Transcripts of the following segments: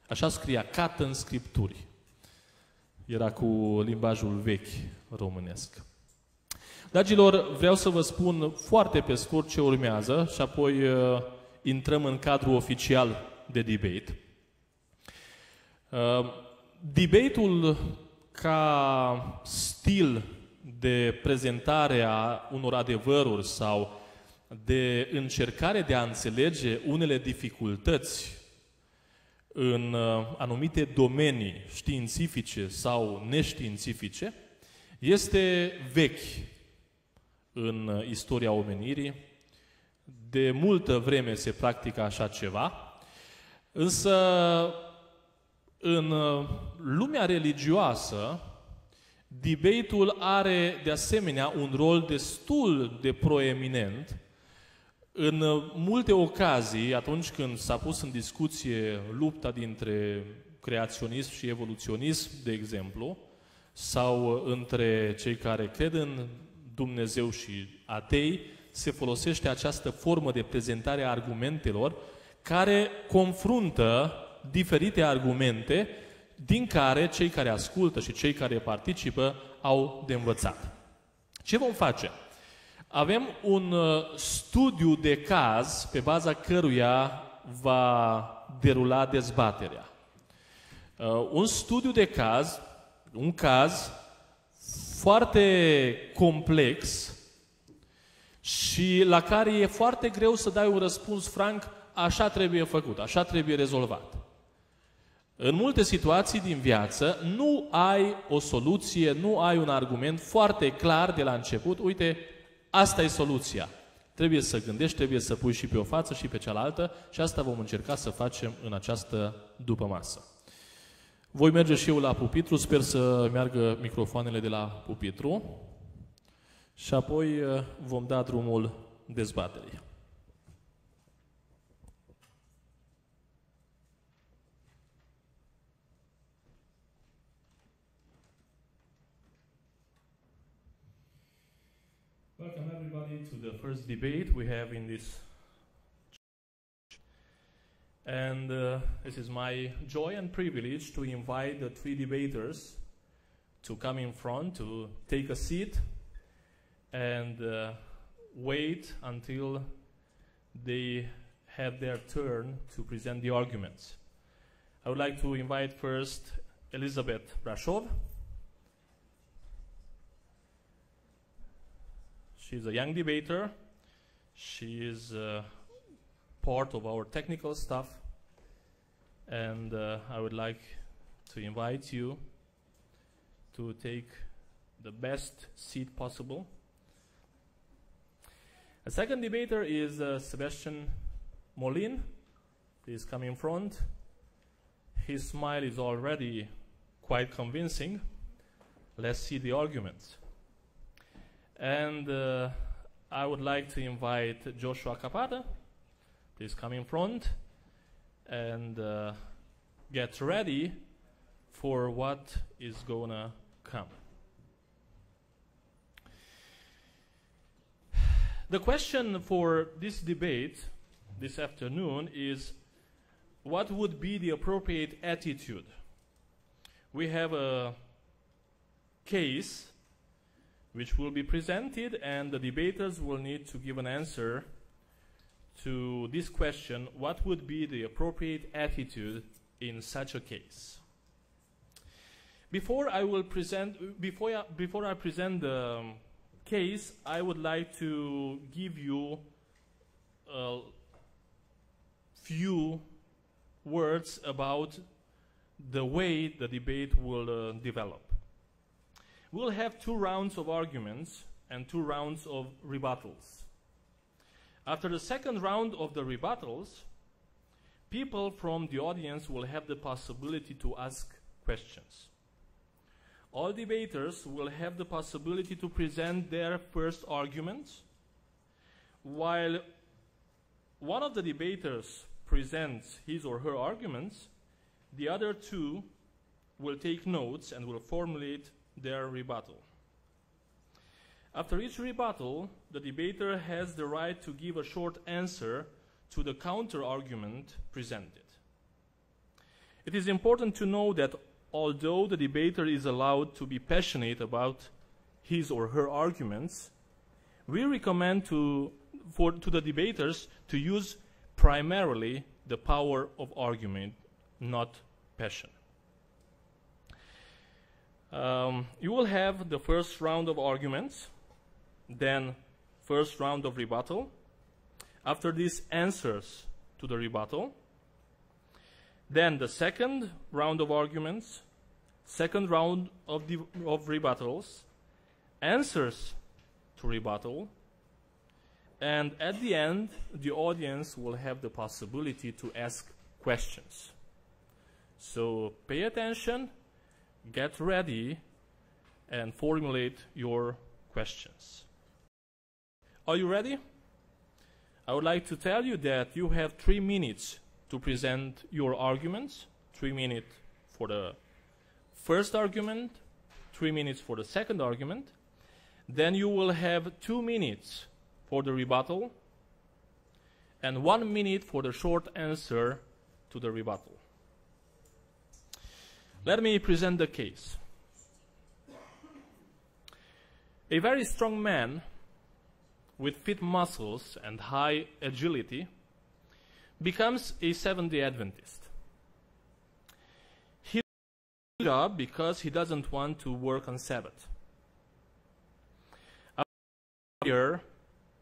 Așa scria Cat în Scripturi. Era cu limbajul vechi românesc. Dragilor, vreau să vă spun foarte pe scurt ce urmează și apoi intrăm în cadrul oficial de debate. Debate-ul ca stil de prezentare a unor adevăruri sau de încercare de a înțelege unele dificultăți în anumite domenii științifice sau neștiințifice, este vechi în istoria omenirii. De multă vreme se practică așa ceva, însă în lumea religioasă, debate-ul are de asemenea un rol destul de proeminent. În multe ocazii, atunci când s-a pus în discuție lupta dintre creaționism și evoluționism, de exemplu, sau între cei care cred în Dumnezeu și atei, se folosește această formă de prezentare a argumentelor care confruntă diferite argumente din care cei care ascultă și cei care participă au de învățat. Ce vom face? Avem un studiu de caz pe baza căruia va derula dezbaterea. Un studiu de caz, un caz foarte complex și la care e foarte greu să dai un răspuns franc, așa trebuie făcut, așa trebuie rezolvat. În multe situații din viață nu ai o soluție, nu ai un argument foarte clar de la început, uite, asta e soluția. Trebuie să gândești, trebuie să pui și pe o față și pe cealaltă și asta vom încerca să facem în această dupămasă. Voi merge și eu la pupitru, sper să meargă microfoanele de la pupitru și apoi vom da drumul dezbaterii. Welcome everybody to the first debate we have in this church. And it is my joy and privilege to invite the three debaters to come in front, to take a seat and wait until they have their turn to present the arguments. I would like to invite first Elizabeth Brasov. She's a young debater. She is part of our technical staff. And I would like to invite you to take the best seat possible. The second debater is Sebastian Molin. Please come in front. His smile is already quite convincing. Let's see the arguments. And I would like to invite Joshua Capata. Please come in front and get ready for what is gonna come. The question for this debate this afternoon is, what would be the appropriate attitude? We have a case which will be presented, and the debaters will need to give an answer to this question: what would be the appropriate attitude in such a case? Before I present the case, I would like to give you a few words about the way the debate will develop. We'll have 2 rounds of arguments and 2 rounds of rebuttals. After the second round of the rebuttals, people from the audience will have the possibility to ask questions. All debaters will have the possibility to present their first arguments. While one of the debaters presents his or her arguments, the other 2 will take notes and will formulate their rebuttal. After each rebuttal, the debater has the right to give a short answer to the counter-argument presented. It is important to know that although the debater is allowed to be passionate about his or her arguments, we recommend to the debaters to use primarily the power of argument, not passion. You will have the first round of arguments, then first round of rebuttal. After this, answers to the rebuttal. Then the second round of arguments, second round of rebuttals, answers to rebuttal, and at the end, the audience will have the possibility to ask questions. So pay attention, get ready, and formulate your questions. Are you ready? I would like to tell you that you have 3 minutes to present your arguments. 3 minutes for the first argument, 3 minutes for the second argument. Then you will have 2 minutes for the rebuttal, and 1 minute for the short answer to the rebuttal. Let me present the case. A very strong man with fit muscles and high agility becomes a Seventh-day Adventist. He leaves his job because he doesn't want to work on Sabbath. Here,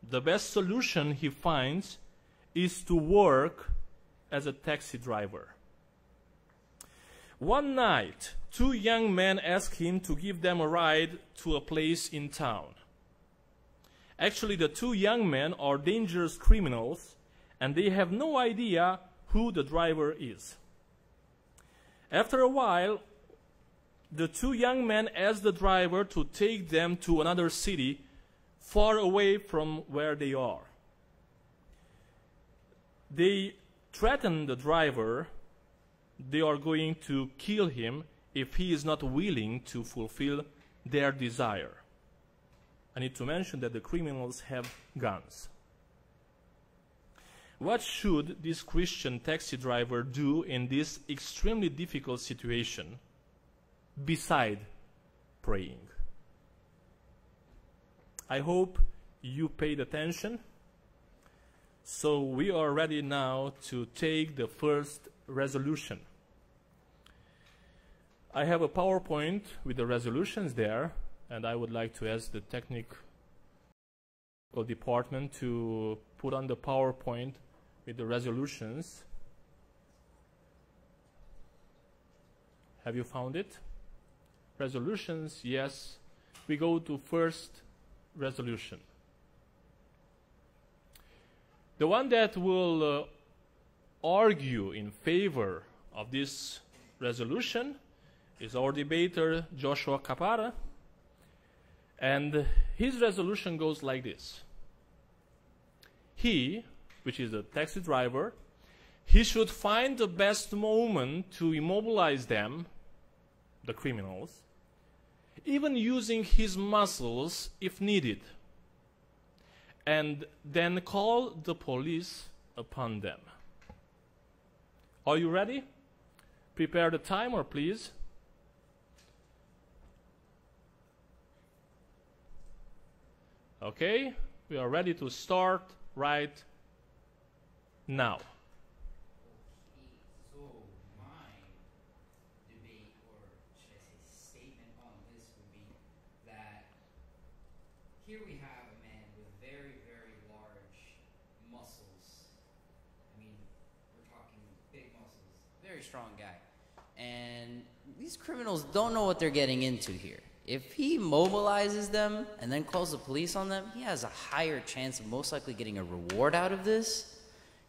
the best solution he finds is to work as a taxi driver. One night, 2 young men ask him to give them a ride to a place in town. Actually, the 2 young men are dangerous criminals, and they have no idea who the driver is. After a while, the 2 young men ask the driver to take them to another city far away from where they are. They threaten the driver. They are going to kill him if he is not willing to fulfill their desire. I need to mention that the criminals have guns. What should this Christian taxi driver do in this extremely difficult situation beside praying? I hope you paid attention. So we are ready now to take the first resolution. I have a PowerPoint with the resolutions there, and I would like to ask the technical department to put on the PowerPoint with the resolutions. Have you found it? Resolutions, yes. We go to first resolution. The one that will argue in favor of this resolution is our debater, Joshua Capata. And his resolution goes like this. He, which is a taxi driver, he should find the best moment to immobilize them, the criminals, even using his muscles if needed, and then call the police upon them. Are you ready? Prepare the timer, please. Okay, we are ready to start right now. So my debate, or should I say statement on this would be that here we have a man with very, very large muscles. I mean, we're talking big muscles. Very strong guy. And these criminals don't know what they're getting into here. If he mobilizes them and then calls the police on them, he has a higher chance of most likely getting a reward out of this.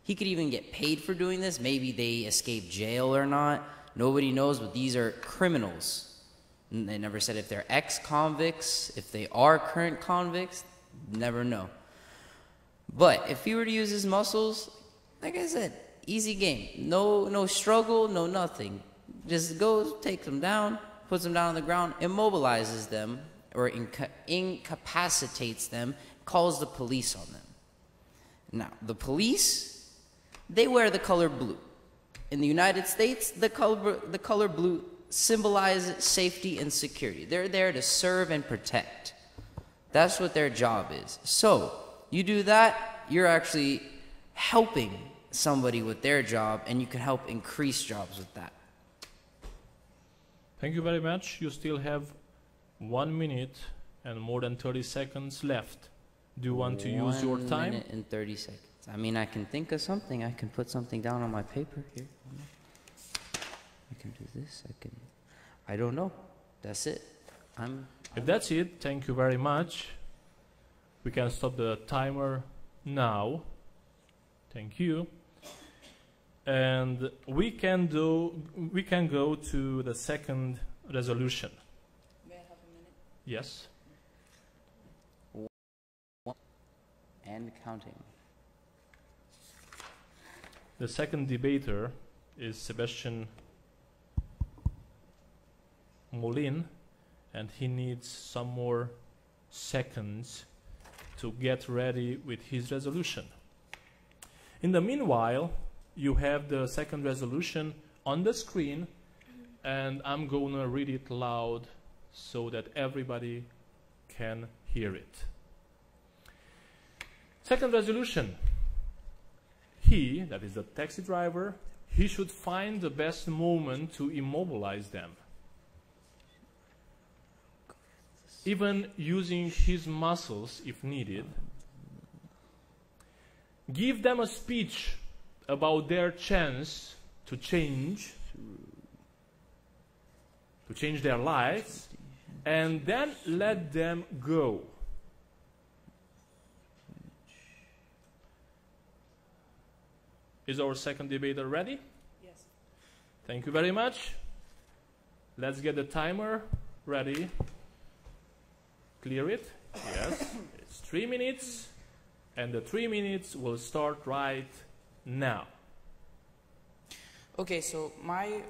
He could even get paid for doing this. Maybe they escape jail or not. Nobody knows, but these are criminals. And they never said if they're ex-convicts, if they are current convicts, never know. But if he were to use his muscles, like I said, easy game. No struggle, no nothing. Just goes, takes them down, puts them down on the ground, immobilizes them, or incapacitates them, calls the police on them. Now, the police, they wear the color blue. In the United States, the color blue symbolizes safety and security. They're there to serve and protect. That's what their job is. So, you do that, you're actually helping somebody with their job, and you can help increase jobs with that. Thank you very much. You still have 1 minute and more than 30 seconds left. Do you want to use your 1 time? minute and 30 seconds. I mean, I can think of something. I can put something down on my paper here. I can do this. I don't know. That's it. If that's it, thank you very much. We can stop the timer now. Thank you. And we can go to the second resolution. May I have a minute? Yes. And counting. The second debater is Sebastian Molin, and he needs some more seconds to get ready with his resolution. In the meanwhile, you have the second resolution on the screen, and I'm going to read it loud so that everybody can hear it. Second resolution. He, that is the taxi driver, he should find the best moment to immobilize them, even using his muscles if needed. Give them a speech about their chance to change their lives, and then let them go. Is our second debater ready? Yes. Thank you very much. Let's get the timer ready. Clear it. Yes. It's 3 minutes, and the 3 minutes will start right now. Okay, so my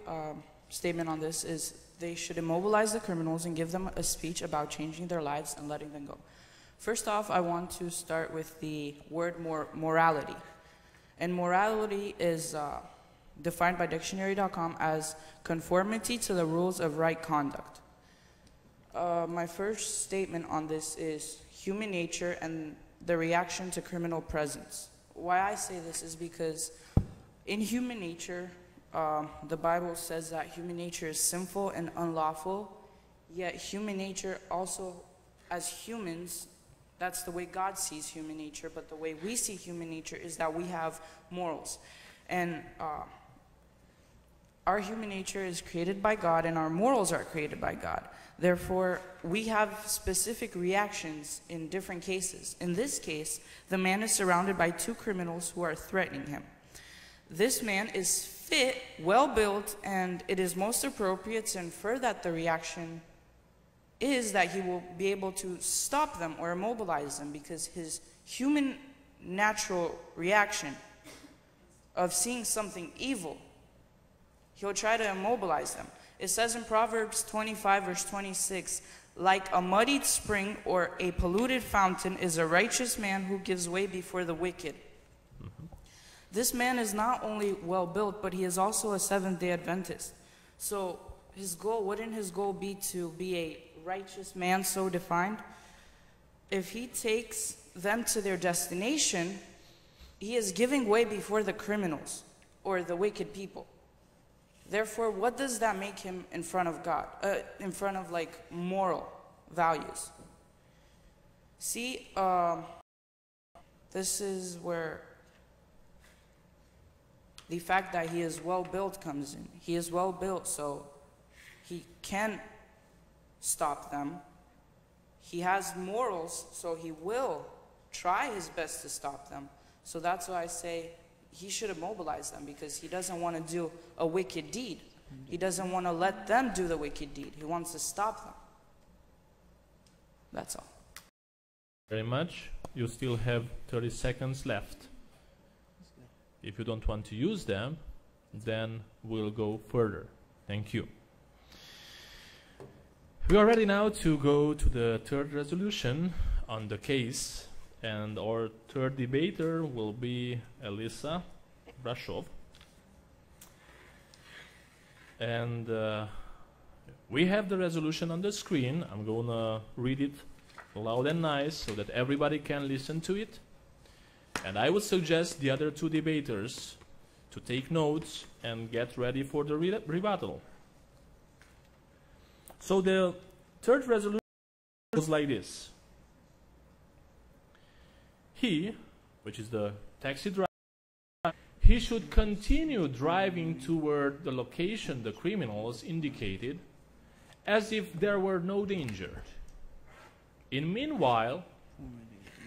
statement on this is they should immobilize the criminals and give them a speech about changing their lives and letting them go. First off, I want to start with the word morality. And morality is defined by dictionary.com as conformity to the rules of right conduct. My first statement on this is human nature and the reaction to criminal presence. Why I say this is because in human nature, the Bible says that human nature is sinful and unlawful, yet human nature also, as humans, that's the way God sees human nature, but the way we see human nature is that we have morals. And our human nature is created by God, and our morals are created by God. Therefore, we have specific reactions in different cases. In this case, the man is surrounded by 2 criminals who are threatening him. This man is fit, well-built, and it is most appropriate to infer that the reaction is that he will be able to stop them or immobilize them, because his human natural reaction of seeing something evil, he'll try to immobilize them. It says in Proverbs 25 verse 26, like a muddied spring or a polluted fountain is a righteous man who gives way before the wicked. This man is not only well built, but he is also a Seventh-day Adventist. So his goal, wouldn't his goal be to be a righteous man so defined? If he takes them to their destination, he is giving way before the criminals or the wicked people. Therefore, what does that make him in front of God, in front of like moral values? See, this is where the fact that he is well built comes in. He is well built, so he can stop them. He has morals, so he will try his best to stop them. So that's why I say he should immobilize them, because he doesn't want to do a wicked deed. He doesn't want to let them do the wicked deed. He wants to stop them. That's all. Very much. You still have 30 seconds left. If you don't want to use them, then we'll go further. Thank you. We are ready now to go to the third resolution on the case, and our third debater will be Elisa Brasov. And we have the resolution on the screen. I'm going to read it loud and nice so that everybody can listen to it. And I would suggest the other two debaters to take notes and get ready for the rebuttal. So the third resolution goes like this. He, which is the taxi driver, he should continue driving toward the location the criminals indicated as if there were no danger. In meanwhile,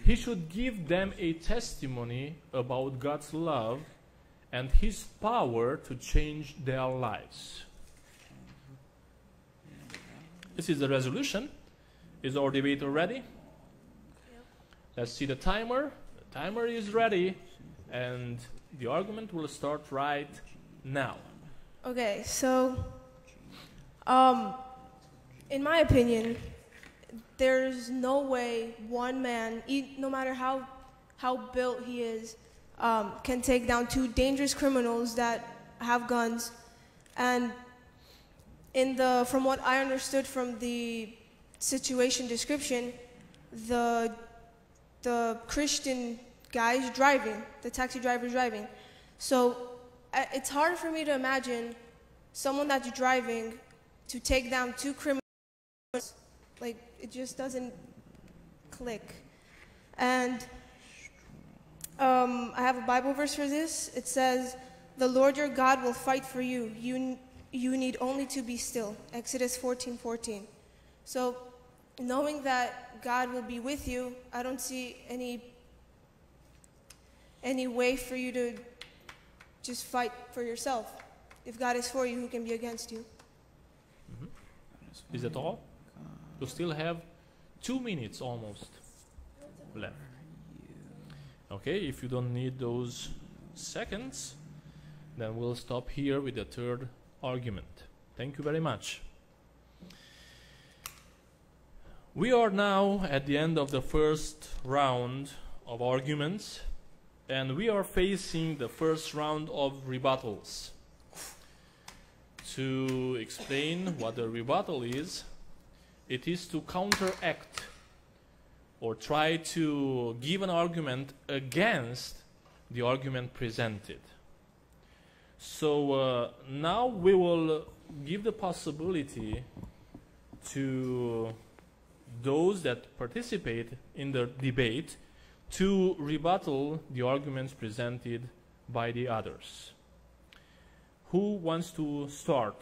he should give them a testimony about God's love and His power to change their lives. This is the resolution. Is our debater ready? Yep. Let's see the timer. The timer is ready, and the argument will start right now. Okay, so, in my opinion, there's no way one man, no matter how built he is, can take down two dangerous criminals that have guns. And from what I understood from the situation description, the Christian guy is driving, the taxi driver is driving. So it's hard for me to imagine someone that's driving to take down two criminals. Like, it just doesn't click. And I have a Bible verse for this. It says, "The Lord your God will fight for you. You need only to be still." Exodus 14:14. So, knowing that God will be with you, I don't see any way for you to just fight for yourself. If God is for you, who can be against you? Is that all? You still have 2 minutes almost left. Okay, if you don't need those seconds, then we'll stop here with the third argument. Thank you very much. We are now at the end of the first round of arguments, and we are facing the first round of rebuttals. To explain what the rebuttal is, it is to counteract or try to give an argument against the argument presented. So now we will give the possibility to those that participate in the debate to rebuttal the arguments presented by the others. Who wants to start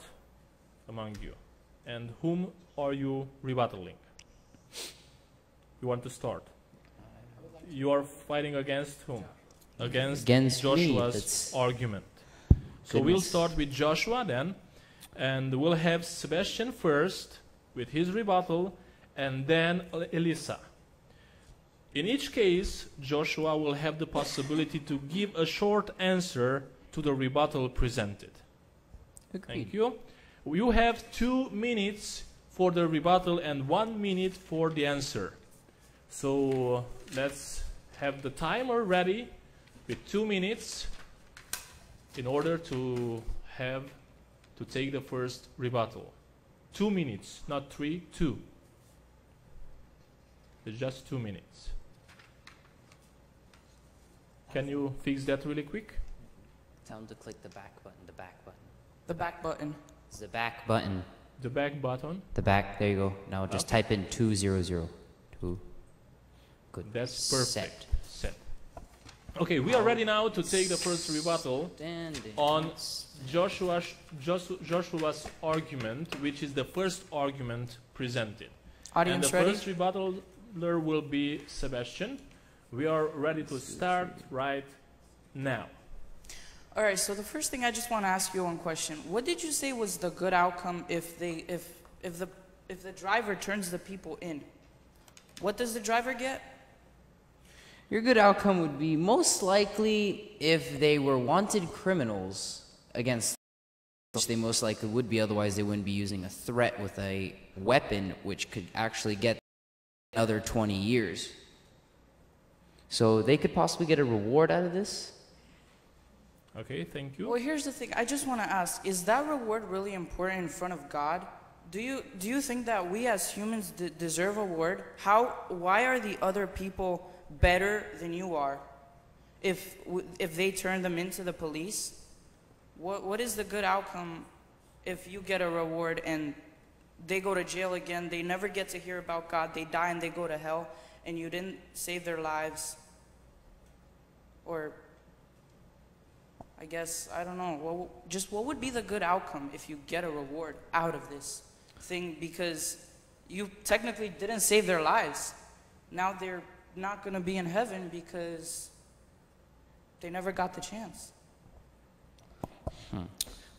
among you? And whom are you rebuttaling? You want to start? You are fighting against whom? Against Joshua's argument. So we'll start with Joshua then, and we'll have Sebastian first with his rebuttal, and then Elisa. In each case, Joshua will have the possibility to give a short answer to the rebuttal presented. Agreed. Thank you. You have 2 minutes for the rebuttal and 1 minute for the answer. So let's have the timer ready with 2 minutes in order to take the first rebuttal. 2 minutes, not 3, 2. It's just 2 minutes. Can you fix that really quick? Tell them to click the back button, the back button. The back button. It's the back button. The back button? The back, there you go. Now just type in 200. 2. Good. That's perfect. Set. Okay, we are ready now to take the first rebuttal on Joshua's argument, which is the first argument presented. Audience and the ready? first rebuttaler will be Sebastian. We are ready to start right now. All right, so the first thing I just want to ask you one question. What did you say was the good outcome if the driver turns the people in? What does the driver get? Your good outcome would be most likely if they were wanted criminals against, which they most likely would be, otherwise they wouldn't be using a threat with a weapon which could actually get another 20 years. So they could possibly get a reward out of this. Okay, thank you. Well, here's the thing. I just want to ask, is that reward really important in front of God? Do you think that we as humans deserve a reward? Why are the other people better than you are if they turn them into the police? What is the good outcome if you get a reward and they go to jail again, they never get to hear about God, they die and they go to hell, and you didn't save their lives? Or, I guess, I don't know, what would be the good outcome if you get a reward out of this thing? Because you technically didn't save their lives. Now they're not going to be in heaven because they never got the chance.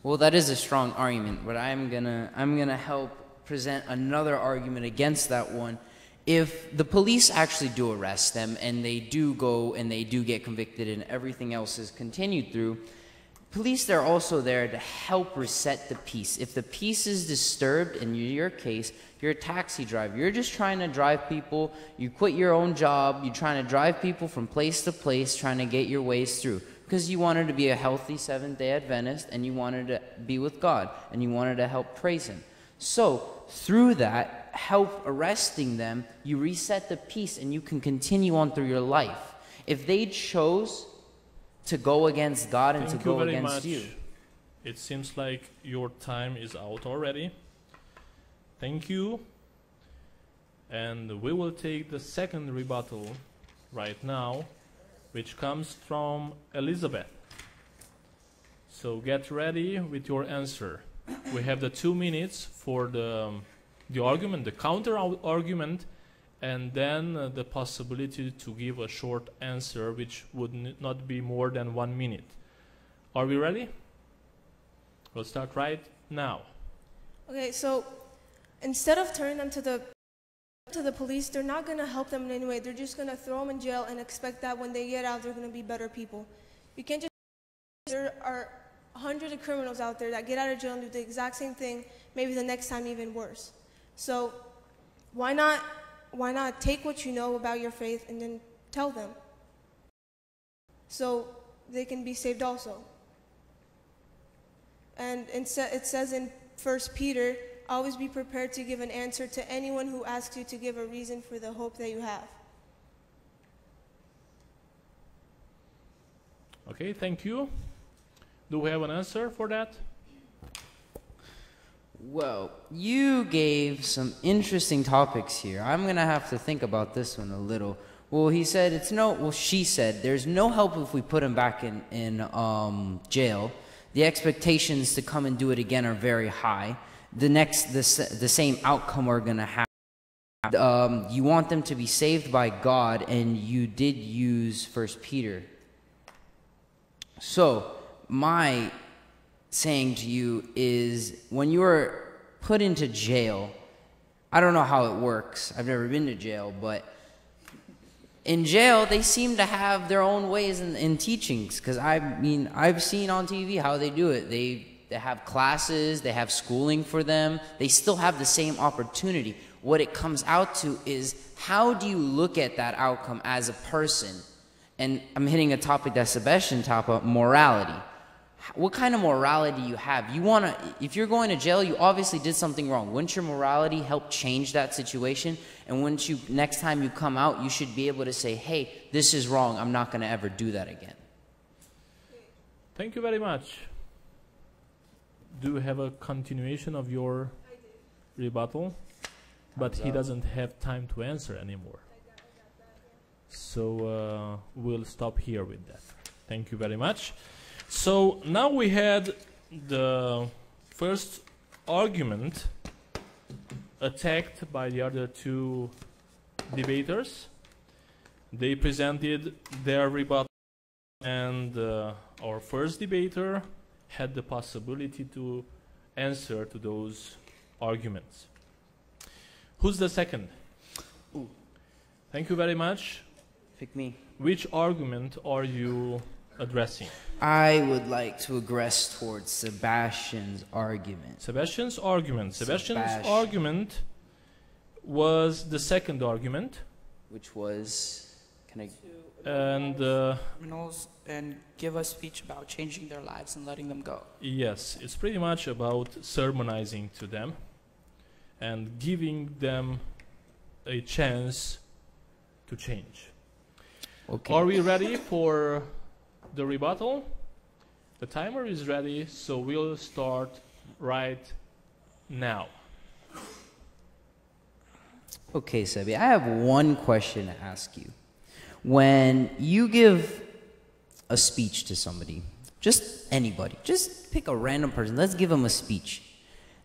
Well, that is a strong argument, but I'm gonna help present another argument against that one. If the police actually do arrest them and they do go and they do get convicted and everything else is continued through, police, they're also there to help reset the peace. If the peace is disturbed, in your case, you're a taxi driver, you're just trying to drive people, you quit your own job, you're trying to drive people from place to place, trying to get your ways through. Because you wanted to be a healthy Seventh-day Adventist and you wanted to be with God and you wanted to help praise Him. So, through that, help arresting them, you reset the peace and you can continue on through your life. If they chose to go against God and to go against you. It seems like your time is out already. Thank you. And we will take the second rebuttal right now, which comes from Elizabeth. So get ready with your answer. We have the 2 minutes for the argument, the counter argument, and then the possibility to give a short answer, which would not be more than 1 minute. Are we ready? We'll start right now. Okay, so instead of turning them to the police, they're not going to help them in any way. They're just going to throw them in jail and expect that when they get out, they're going to be better people. You can't just... There are hundreds of criminals out there that get out of jail and do the exact same thing, maybe the next time even worse. So why not take what you know about your faith and then tell them so they can be saved also? And it says in 1 Peter, always be prepared to give an answer to anyone who asks you to give a reason for the hope that you have. Okay, thank you. Do we have an answer for that? Well, you gave some interesting topics here. I'm going to have to think about this one a little. Well, he said she said there's no help if we put him back in jail. The expectations to come and do it again are very high. The same outcome are going to happen. You want them to be saved by God, and you did use 1 Peter. So, my saying to you is, when you are put into jail, I don't know how it works. I've never been to jail, but in jail, they seem to have their own ways in teachings. Because, I mean, I've seen on TV how they do it. They have classes, they have schooling for them. They still have the same opportunity. What it comes out to is, how do you look at that outcome as a person? And I'm hitting a topic that Sebastian talked about, morality. What kind of morality you have? If you're going to jail, you obviously did something wrong. Wouldn't your morality help change that situation? And next time you come out, you should be able to say, hey, this is wrong. I'm not going to ever do that again. Thank you very much. Do you have a continuation of your rebuttal? But he doesn't have time to answer anymore. So we'll stop here with that. Thank you very much. So now we had the first argument attacked by the other two debaters. They presented their rebuttal, and our first debater had the possibility to answer to those arguments. Who's the second? Ooh. Thank you very much. Pick me. Which argument are you addressing? I would like to aggress towards Sebastian's argument. Sebastian's argument was the second argument. Which was Can I? And Criminals and give a speech about changing their lives and letting them go. yes, it's pretty much about sermonizing to them and giving them a chance to change. Okay. Are we ready for the rebuttal? The timer is ready, so we'll start right now. Okay, Sebi, I have one question to ask you. When you give a speech to somebody, just anybody, just pick a random person, let's give them a speech.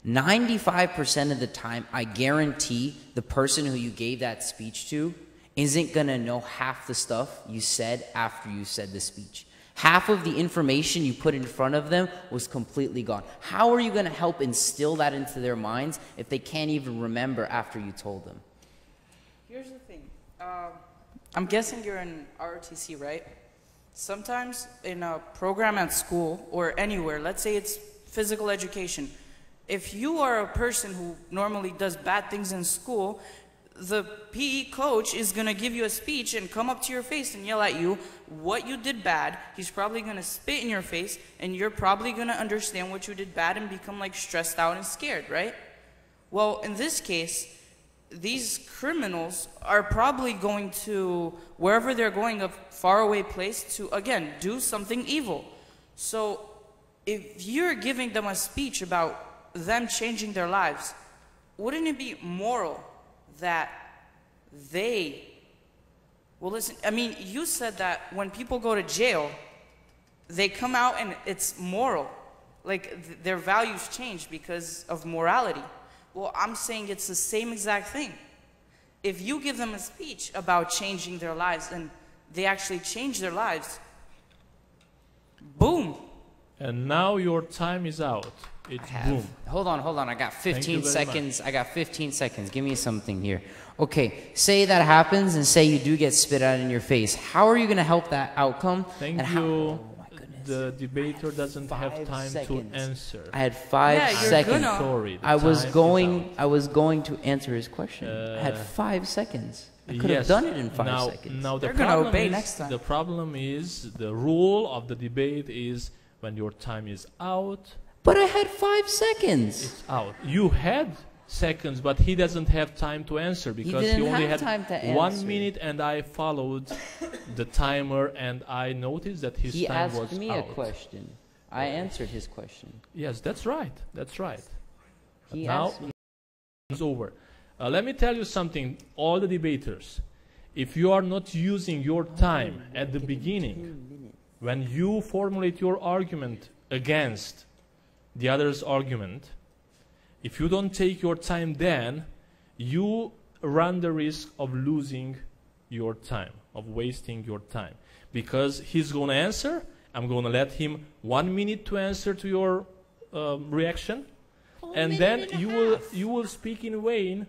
95% of the time, I guarantee the person who you gave that speech to isn't gonna know half the stuff you said after you said the speech. Half of the information you put in front of them was completely gone. How are you gonna help instill that into their minds if they can't even remember after you told them? Here's the thing. I'm guessing you're in ROTC, right? Sometimes in a program at school or anywhere, let's say it's physical education, if you are a person who normally does bad things in school, the PE coach is going to give you a speech and come up to your face and yell at you what you did bad. He's probably going to spit in your face, and you're probably going to understand what you did bad and become like stressed out and scared, right? Well, in this case, these criminals are probably going to, wherever they're going, a faraway place to, again, do something evil. So if you're giving them a speech about them changing their lives, wouldn't it be moral that they, well, listen, I mean, you said that when people go to jail, they come out and it's moral. Like, their values change because of morality. Well, I'm saying it's the same exact thing. If you give them a speech about changing their lives and they actually change their lives, boom. And now your time is out. It's boom. Hold on. I got 15 very seconds. I got 15 seconds. Give me something here. Okay, say that happens and say you do get spit out in your face. How are you going to help that outcome? Thank And you. oh my goodness. The debater doesn't have 5 time seconds. to answer. I had 5 Yeah, you're seconds. gonna. Sorry. the I was time is going to answer his question. I had 5 seconds. I could have Yes. done it in 5 now, seconds. Now the They're gonna problem obey is, next time. The problem is the rule of the debate is when your time is out, But I had 5 seconds. it's out. You had seconds, but he doesn't have time to answer because he didn't only have had time to 1 answer. minute, and I followed the timer, and I noticed that his He time asked was me out. a question. I answered his question. Yes, that's right. That's right. He Now asked me. it's over. Let me tell you something, all the debaters. If you are not using your time at the beginning, when you formulate your argument against the other's argument, if you don't take your time then, you run the risk of losing your time, of wasting your time. Because he's going to answer, I'm going to let him 1 minute to answer to your reaction, and then you will speak in vain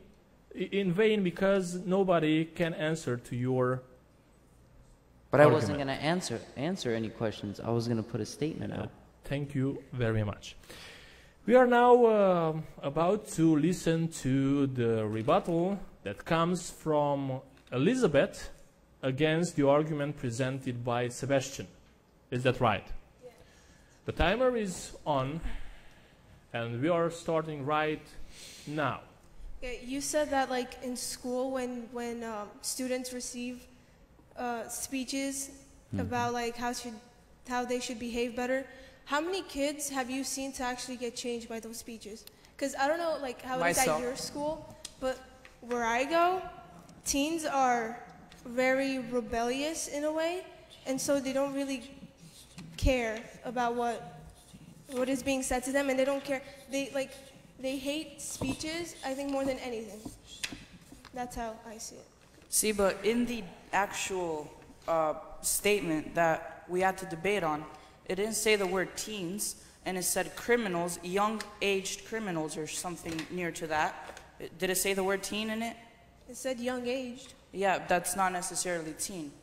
because nobody can answer to your But I wasn't argument. going to answer any questions. I was going to put a statement out. Thank you very much. We are now about to listen to the rebuttal that comes from Elizabeth against the argument presented by Sebastian. Is that right? Yes. The timer is on, and we are starting right now. Okay, you said that like in school when students receive speeches about like how they should behave better. How many kids have you seen to actually get changed by those speeches? Because I don't know like how it is Myself. at your school, but where I go, teens are very rebellious in a way, and so they don't really care about what is being said to them, and they don't care. They hate speeches, I think, more than anything. That's how I see it. See, but in the actual statement that we had to debate on, it didn't say the word teens, and it said criminals, young-aged criminals or something near to that. Did it say the word teen in it? It said young-aged. Yeah, that's not necessarily teen.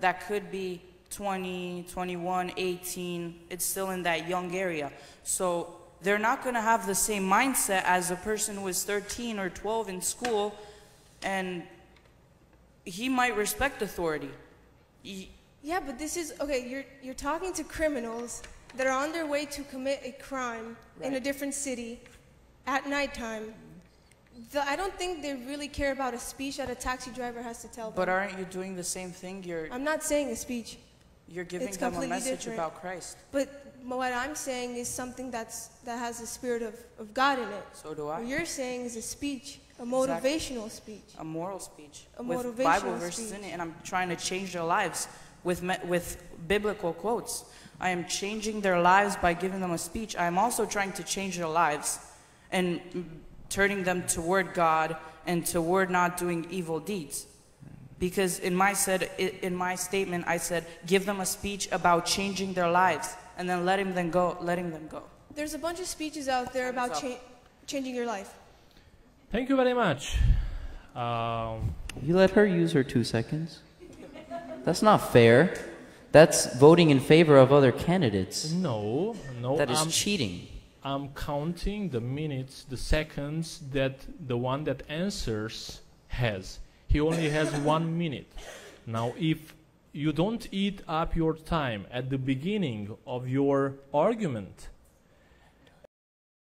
That could be 20, 21, 18. It's still in that young area. So they're not going to have the same mindset as a person who is 13 or 12 in school, and he might respect authority. Yeah, but this is okay. You're talking to criminals that are on their way to commit a crime in a different city at nighttime. I don't think they really care about a speech that a taxi driver has to tell them. But aren't you doing the same thing? I'm not saying a speech. You're giving It's them a completely message different. about Christ. But what I'm saying is something that has the spirit of God in it. So do I. What you're saying is a speech, a motivational speech. A moral speech. A with motivational Bible verses speech. in it, and I'm trying to change their lives with biblical quotes. I am changing their lives by giving them a speech. I am also trying to change their lives and turning them toward God and toward not doing evil deeds. Because in my statement, I said, give them a speech about changing their lives and then letting them go. There's a bunch of speeches out there about changing your life. Thank you very much. You let her use her 2 seconds. That's not fair. That's voting in favor of other candidates. No. That is cheating. I'm counting the minutes, the seconds that the one that answers has. He only has 1 minute. Now, if you don't eat up your time at the beginning of your argument,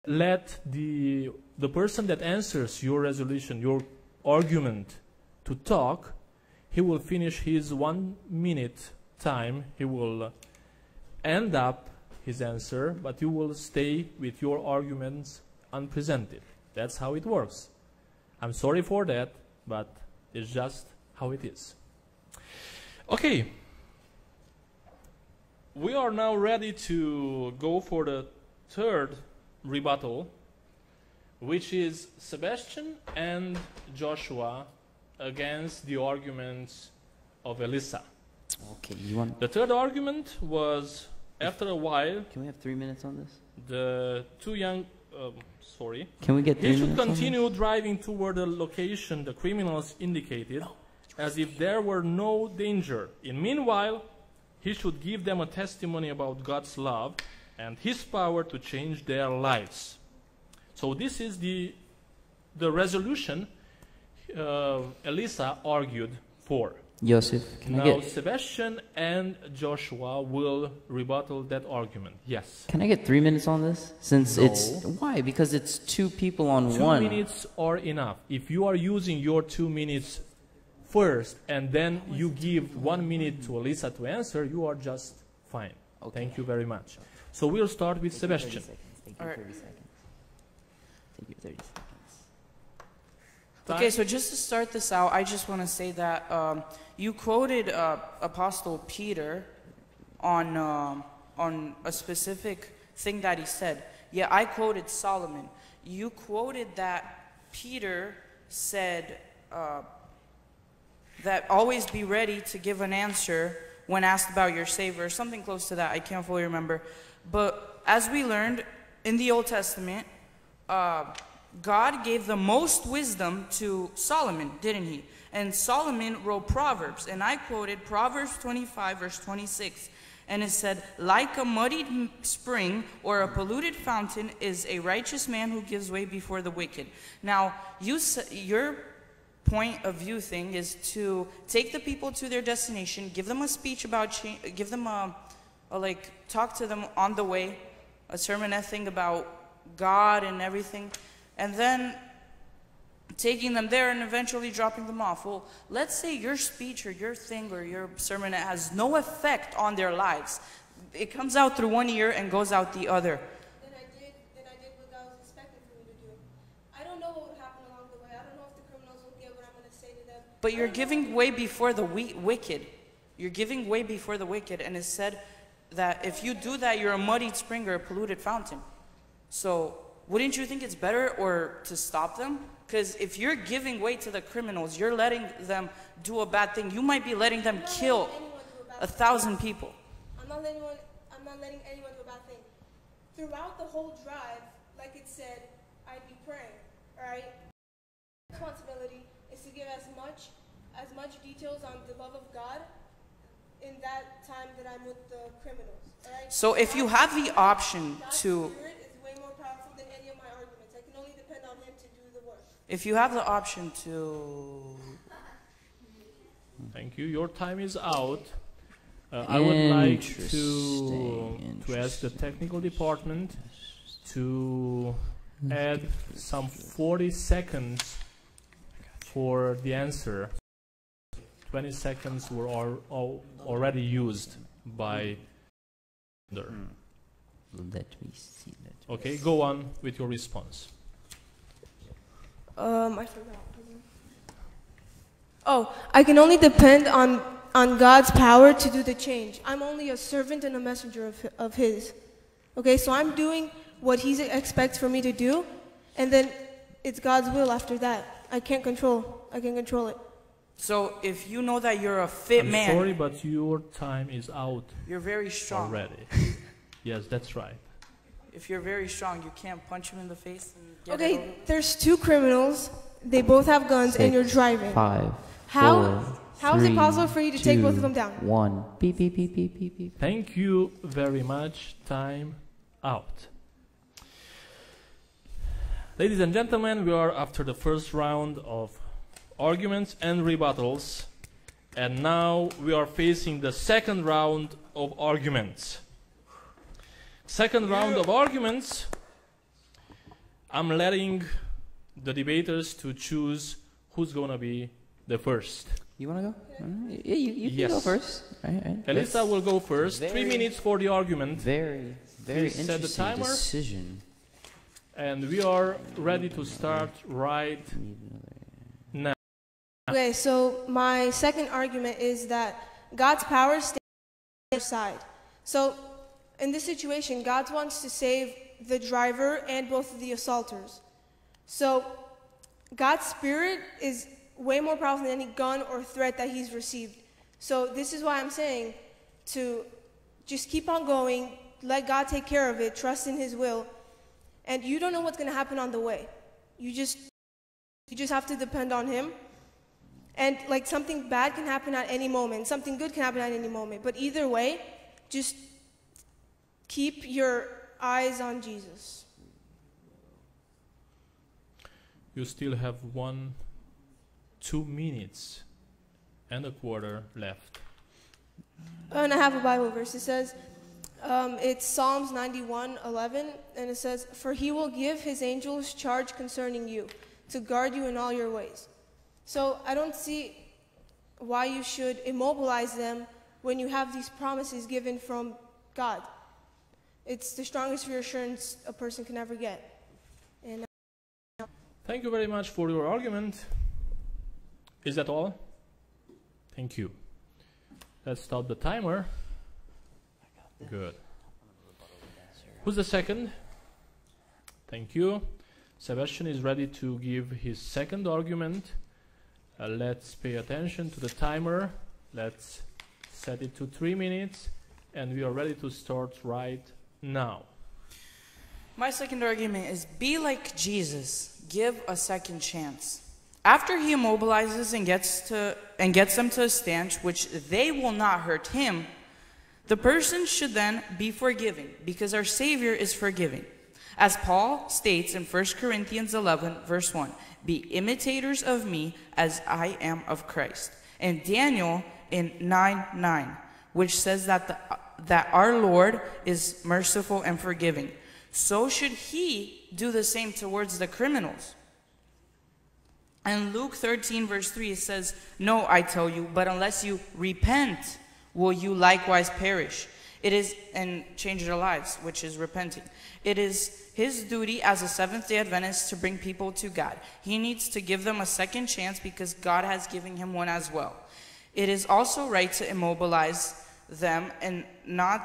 let the person that answers your resolution, your argument, to talk. He will finish his 1 minute time. He will end up his answer, but you will stay with your arguments unpresented. That's how it works. I'm sorry for that, but it's just how it is. Okay. We are now ready to go for the third rebuttal, which is Sebastian and Joshua against the arguments of Elisa. Okay, you want... The third argument was, after a while, Can we have 3 minutes on this? the two young... Can we get 3 He minutes should on this? continue driving toward the location the criminals indicated, as if there were no danger. In meanwhile, he should give them a testimony about God's love and His power to change their lives. So this is the resolution Elisa argued for. Joseph, can Now I get... Sebastian and Joshua will rebuttal that argument. Yes. Can I get 3 minutes on this? Since No. it's... Why? Because it's 2 people on 2 one. minutes are enough. If you are using your 2 minutes first and then you give 1 minute to Elisa to answer, you are just fine. Okay. Thank you very much. So we'll start with Sebastian. Take All your right. 30 seconds. Take your 30 seconds. Okay, so just to start this out, I just want to say that you quoted Apostle Peter on a specific thing that he said. Yeah, I quoted Solomon. You quoted that Peter said that always be ready to give an answer when asked about your Savior, or something close to that. I can't fully remember. But as we learned in the Old Testament, God gave the most wisdom to Solomon, didn't he? And Solomon wrote Proverbs, and I quoted Proverbs 25, verse 26, and it said, like a muddied spring or a polluted fountain is a righteous man who gives way before the wicked. Now, your point of view thing is to take the people to their destination, give them a speech about, give them talk to them on the way, a sermonette thing about God and everything, and then taking them there and eventually dropping them off. Well, let's say your speech or your thing or your sermon has no effect on their lives. It comes out through one ear and goes out the other. Then I did what God was expecting for me to do. I don't know what would happen along the way. I don't know if the criminals will get what I'm going to say to them. But you're giving way before the wicked. You're giving way before the wicked. And it said that if you do that, you're a muddied spring or a polluted fountain. So wouldn't you think it's better or to stop them? Because if you're giving way to the criminals, you're letting them do a bad thing. You might be letting them kill 1,000 people. I'm not letting anyone do a bad thing. Throughout the whole drive, like it said, I'd be praying, all right? Responsibility is to give as much details on the love of God in that time that I'm with the criminals, all right? So if you have the option God's to... Spirit is way more powerful than any of my arguments. I can only depend on Him to do the work. If you have the option to... Thank you. Your time is out. I would like to ask the technical department to add some 40 seconds for the answer. 20 seconds were already used by Let me see. Okay, go on with your response. I forgot. Oh, I can only depend on God's power to do the change. I'm only a servant and a messenger of His. Okay, so I'm doing what He expects for me to do, and then it's God's will after that. I can control it. So if you know that you're a fit man, I'm sorry, but your time is out you're very strong. already. Yes, that's right. If you're very strong, you can't punch him in the face and get it Okay, over with. there's two criminals. They both have guns, and you're driving. 5, How 4, is it 3, possible for you to take both of them down? 1. Beep, beep, beep, beep, beep, beep. Thank you very much. Time out. Ladies and gentlemen, we are after the first round of arguments and rebuttals, and now we are facing the second round of arguments. Second round of arguments, I'm letting the debaters to choose who's going to be the first. You want to go? Yeah, you can go first. Right. Elisa will go first. 3 minutes for the argument. Very Please set the interesting timer. decision. And we are ready to start right now. Okay, so my second argument is that God's power stays on your side. So in this situation, God wants to save the driver and both of the assaulters. So God's spirit is way more powerful than any gun or threat that He's received. So this is why I'm saying to just keep on going, let God take care of it, trust in His will, and you don't know what's going to happen on the way. You just have to depend on Him. And like something bad can happen at any moment, something good can happen at any moment. But either way, just keep your eyes on Jesus. You still have 2 minutes and a quarter left. And I have a Bible verse. It says, it's Psalms 91:11, and it says, "For He will give His angels charge concerning you, to guard you in all your ways." So I don't see why you should immobilize them when you have these promises given from God. It's the strongest reassurance a person can ever get. And Thank you very much for your argument. Is that all? Thank you. Let's stop the timer. Good. Who's the second? Thank you. Sebastian is ready to give his second argument. Let's pay attention to the timer. Let's set it to 3 minutes, and we are ready to start right now. My second argument is be like Jesus. Give a second chance. After He immobilizes and gets them to a stance which they will not hurt him, the person should then be forgiving, because our Savior is forgiving. As Paul states in 1 Corinthians 11, verse 1, "Be imitators of me as I am of Christ." And Daniel in 9:9, which says that our Lord is merciful and forgiving. So should He do the same towards the criminals. And Luke 13, verse 3, it says, "No, I tell you, but unless you repent, will you likewise perish." It is, and change their lives, which is repenting. It is His duty as a Seventh-day Adventist to bring people to God. He needs to give them a second chance because God has given him one as well. It is also right to immobilize them and not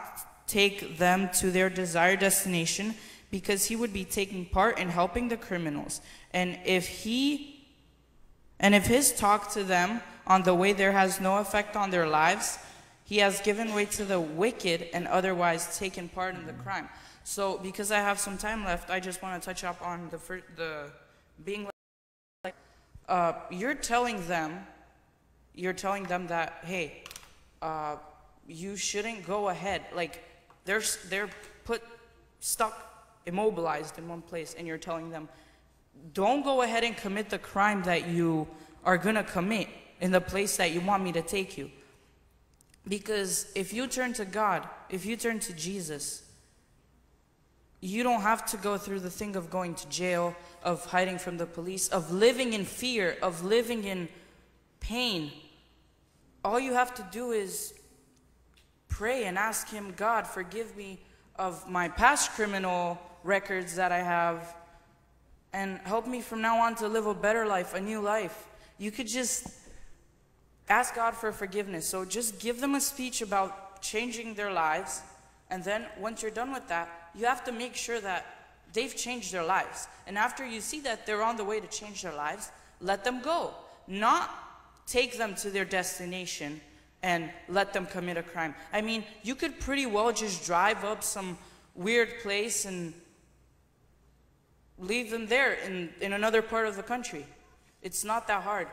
take them to their desired destination, because He would be taking part in helping the criminals. And if His talk to them on the way there has no effect on their lives, He has given way to the wicked and otherwise taken part in the crime. So, because I have some time left, I just want to touch up on the being like, you're telling them that, hey, you shouldn't go ahead. Like, they're stuck, immobilized in one place, and you're telling them, don't go ahead and commit the crime that you are going to commit. in the place that you want me to take you. Because if you turn to God, if you turn to Jesus, you don't have to go through the thing of going to jail, of hiding from the police, of living in fear, of living in pain. All you have to do is pray and ask Him, God, forgive me of my past criminal records that I have, and help me from now on to live a better life, a new life. You could just ask God for forgiveness. So just give them a speech about changing their lives, and then once you're done with that, you have to make sure that they've changed their lives. And after you see that they're on the way to change their lives, let them go. Not take them to their destination and let them commit a crime. I mean, you could pretty well just drive up some weird place and leave them there in another part of the country. It's not that hard.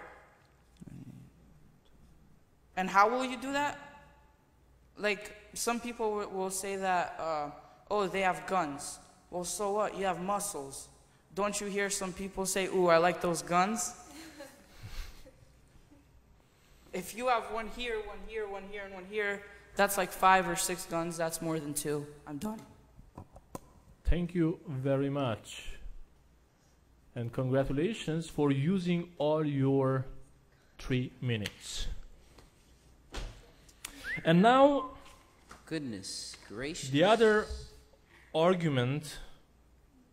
And how will you do that? Like, some people will say that, oh, they have guns. Well, so what? You have muscles. Don't you hear some people say, ooh, I like those guns? If you have one here, one here, one here, and one here, that's like 5 or 6 guns. That's more than 2. I'm done. Thank you very much. And congratulations for using all your 3 minutes. And now, Goodness gracious. the other argument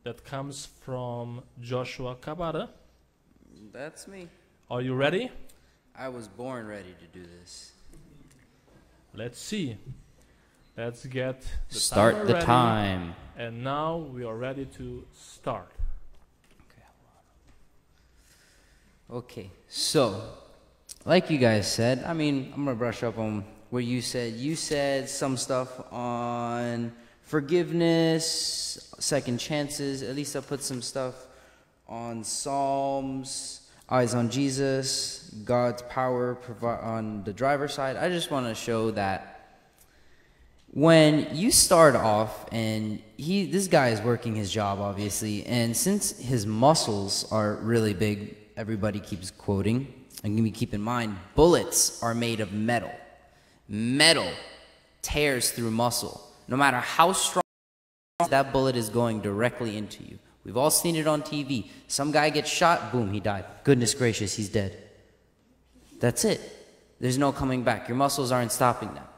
that comes from Joshua Capata. That's me. Are you ready? I was born ready to do this. Let's see. Let's get the Start timer the ready. time. And now we are ready to start. Okay, so, like you guys said, I mean, I'm going to brush up on what you said. You said some stuff on forgiveness, second chances. At least I put some stuff on Psalms, eyes on Jesus, God's power on the driver's side. I just want to show that when you start off, and this guy is working his job, obviously, and since his muscles are really big, everybody keeps quoting, and you keep in mind, bullets are made of metal. Metal tears through muscle. No matter how strong that bullet is going directly into you. We've all seen it on TV. Some guy gets shot, boom, he died. Goodness gracious, he's dead. That's it. There's no coming back. Your muscles aren't stopping that.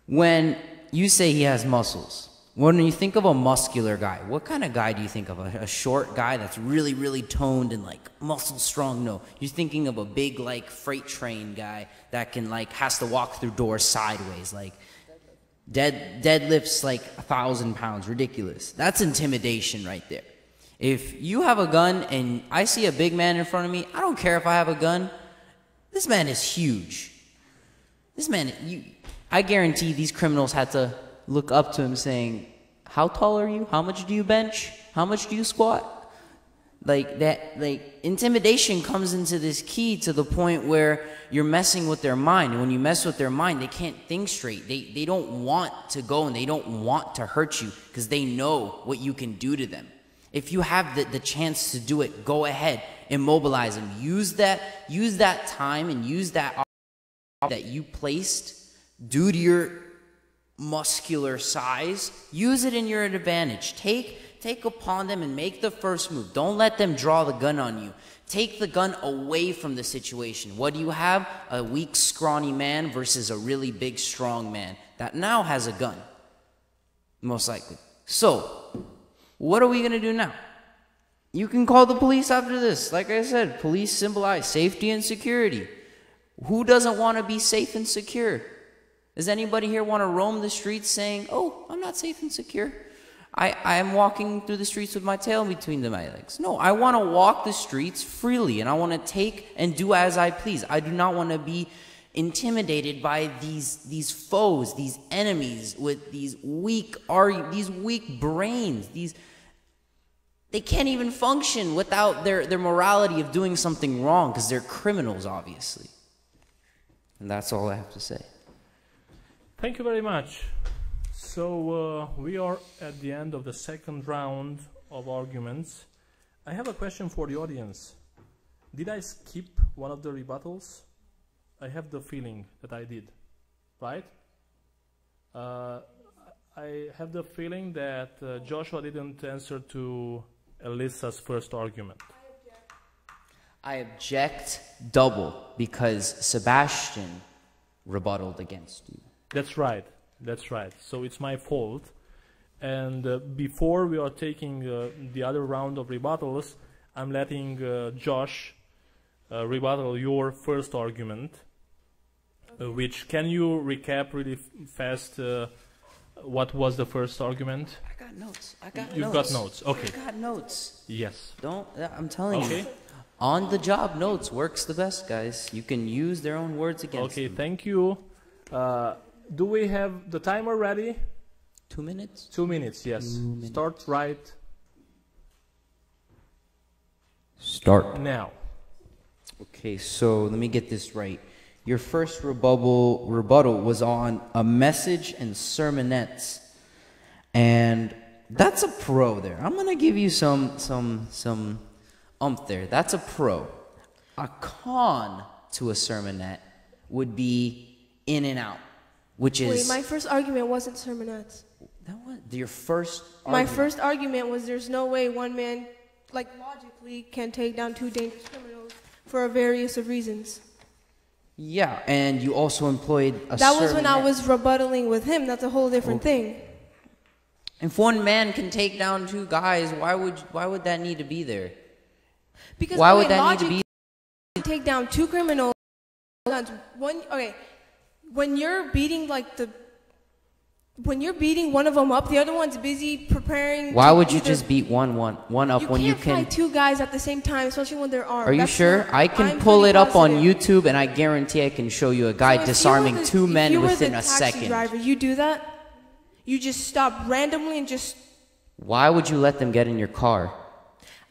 When you say he has muscles, when you think of a muscular guy, what kind of guy do you think of? A short guy that's really, really toned and like muscle strong? No. You're thinking of a big like freight train guy that can like has to walk through doors sideways, like deadlifts like 1,000 pounds. Ridiculous. That's intimidation right there. If you have a gun and I see a big man in front of me, I don't care if I have a gun. This man is huge. This man, I guarantee these criminals had to look up to him saying, how tall are you? How much do you bench? How much do you squat? Like that, like intimidation comes into this key to the point where you're messing with their mind. And when you mess with their mind, they can't think straight. They don't want to go and they don't want to hurt you because they know what you can do to them. If you have the chance to do it, go ahead, immobilize them. Use that time and use that you placed due to your muscular size. Use it in your advantage. Take upon them and make the first move. Don't let them draw the gun on you. Take the gun away from the situation. What do you have? A weak, scrawny man versus a really big, strong man that now has a gun, most likely. So, what are we going to do now? You can call the police after this. Like I said, police symbolize safety and security. Who doesn't want to be safe and secure? Does anybody here want to roam the streets saying, oh, I'm not safe and secure? I am walking through the streets with my tail between my legs. No, I want to walk the streets freely, and I want to take and do as I please. I do not want to be intimidated by these foes, these enemies with these weak brains. They can't even function without their morality of doing something wrong because they're criminals, obviously. And that's all I have to say. Thank you very much. So we are at the end of the second round of arguments. I have a question for the audience. Did I skip one of the rebuttals? I have the feeling that I did, right? I have the feeling that Joshua didn't answer to Elisa's first argument. I object double because Sebastian rebutted against you. That's right. That's right. So it's my fault. And before we are taking the other round of rebuttals, I'm letting Josh rebuttal your first argument. Which, can you recap really fast what was the first argument? I got notes. I got You've notes. got notes. Okay. I got notes. Yes. Don't. I'm telling Okay. you. On the job notes works the best, guys. You can use their own words against Okay. them. Thank you. Do we have the timer ready? 2 minutes. 2 minutes. Yes. 2 minutes. Start right Start. now. Okay, so let me get this right. Your first rebuttal was on a message and sermonettes, and that's a pro there. I'm gonna give you some there. That's a pro. A con to a sermonette would be in and out, which is Wait, my first argument wasn't sermonettes. that was your first. My argument. first argument was there's no way one man, like logically, can take down two dangerous criminals for a various of reasons. Yeah, and you also employed a That was when I sermonette. was rebuttaling with him. That's a whole different thing. If one man can take down two guys, why would that need to be there? Because Why okay, would that need to logically, be? take down two criminals. When you're beating when you're beating one of them up, the other one's busy preparing. Why to would you either- just beat one up you when can't you can? fight two guys at the same time, especially when they're armed. Are you That's sure? not- I can I'm pull pretty it up on positive. YouTube, and I guarantee I can show you a guy So if you disarming were the- two if men you were within the a taxi second. Driver, you do that? You just stop randomly and just. Why would you let them get in your car?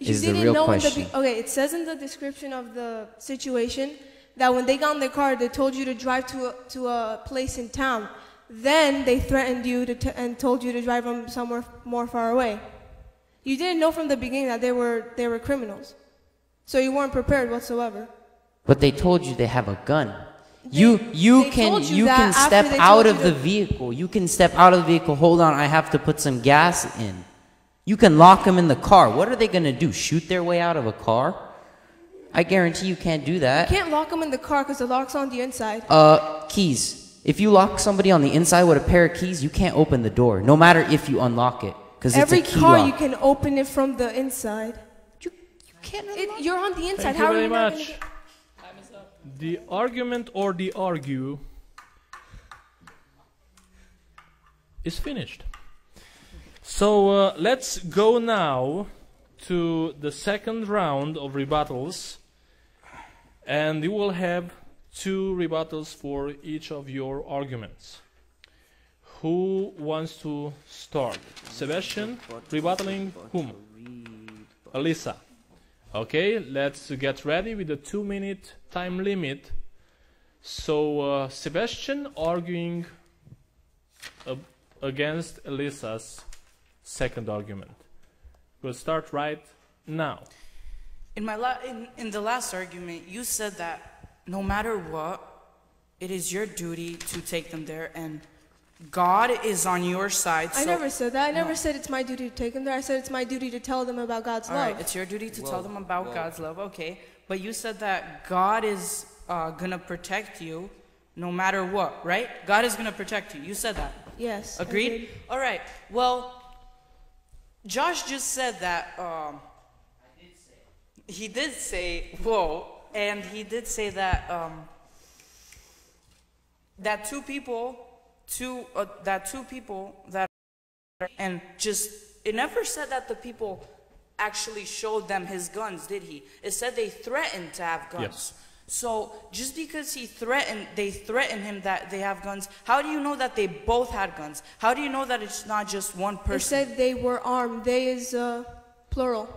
You Is the didn't real know question. okay, it says in the description of the situation that when they got in their car, they told you to drive to a place in town. Then they threatened you and told you to drive them somewhere more far away. You didn't know from the beginning that they were criminals, so you weren't prepared whatsoever. But they told you they have a gun. They You told you can that after step they out told of you the to- vehicle. You can step out of the vehicle. Hold on, I have to put some gas in. You can lock them in the car. What are they gonna do? Shoot their way out of a car? I guarantee you can't do that. You can't lock them in the car because the lock's on the inside. Keys. If you lock somebody on the inside with a pair of keys, you can't open the door, no matter if you unlock it, because it's a Every key car lock. you can open it from the inside. You can't You're on the inside. Thank you How are very you not much. gonna get- The argument or the argue is finished. So let's go now to the second round of rebuttals, and you will have 2 rebuttals for each of your arguments. Who wants to start? Sebastian, rebuttaling whom? Elisa. Okay, let's get ready with the 2-minute time limit. So Sebastian arguing against Elisa's second argument. We'll start right now. In the last argument, you said that no matter what, it is your duty to take them there, and God is on your side. I never said that. I never said it's my duty to take them there. I said it's my duty to tell them about God's All love. right, it's your duty to tell them about God's love, okay. But you said that God is going to protect you no matter what, right? God is going to protect you. You said that. Yes. I Agreed? did. All right. Well, Josh just said that. He did say, whoa, and he did say that that two people that, and just, it never said that the people actually showed them his guns, did he? It said they threatened to have guns. Yes. So just because they threatened him that they have guns, how do you know that they both had guns? How do you know that it's not just one It person? said they were armed. They is plural.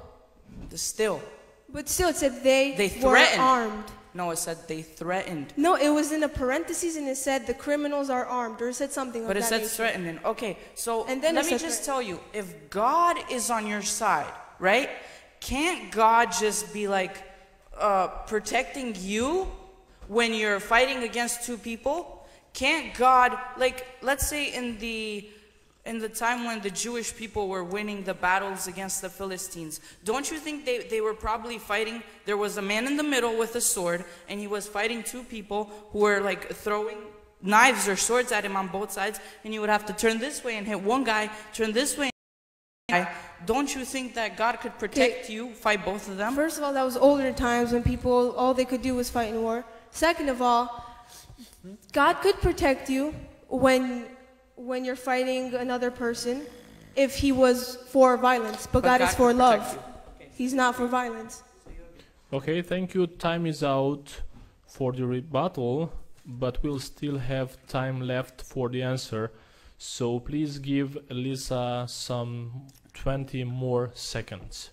Still. But still, it said they were threatened. armed. No, it said they threatened. No, it was in a parentheses and it said the criminals are armed, or it said something But of it that said nature. threatening. Okay, so And then let it me said just tell you, if God is on your side, right? Can't God just be like, protecting you when you're fighting against two people, can't God, like, let's say in the time when the Jewish people were winning the battles against the Philistines, don't you think they were probably fighting? There was a man in the middle with a sword, and he was fighting two people who were like throwing knives or swords at him on both sides, and you would have to turn this way and hit one guy, turn this way and hit one guy. Don't you think that God could protect you, fight both of them? First of all, that was older times when people, all they could do was fight in war. Second of all, God could protect you when you're fighting another person if he was for violence, but God is for love. He's not for violence. Okay, thank you. Time is out for the rebuttal, but we'll still have time left for the answer. So please give Elisa some 20 more seconds.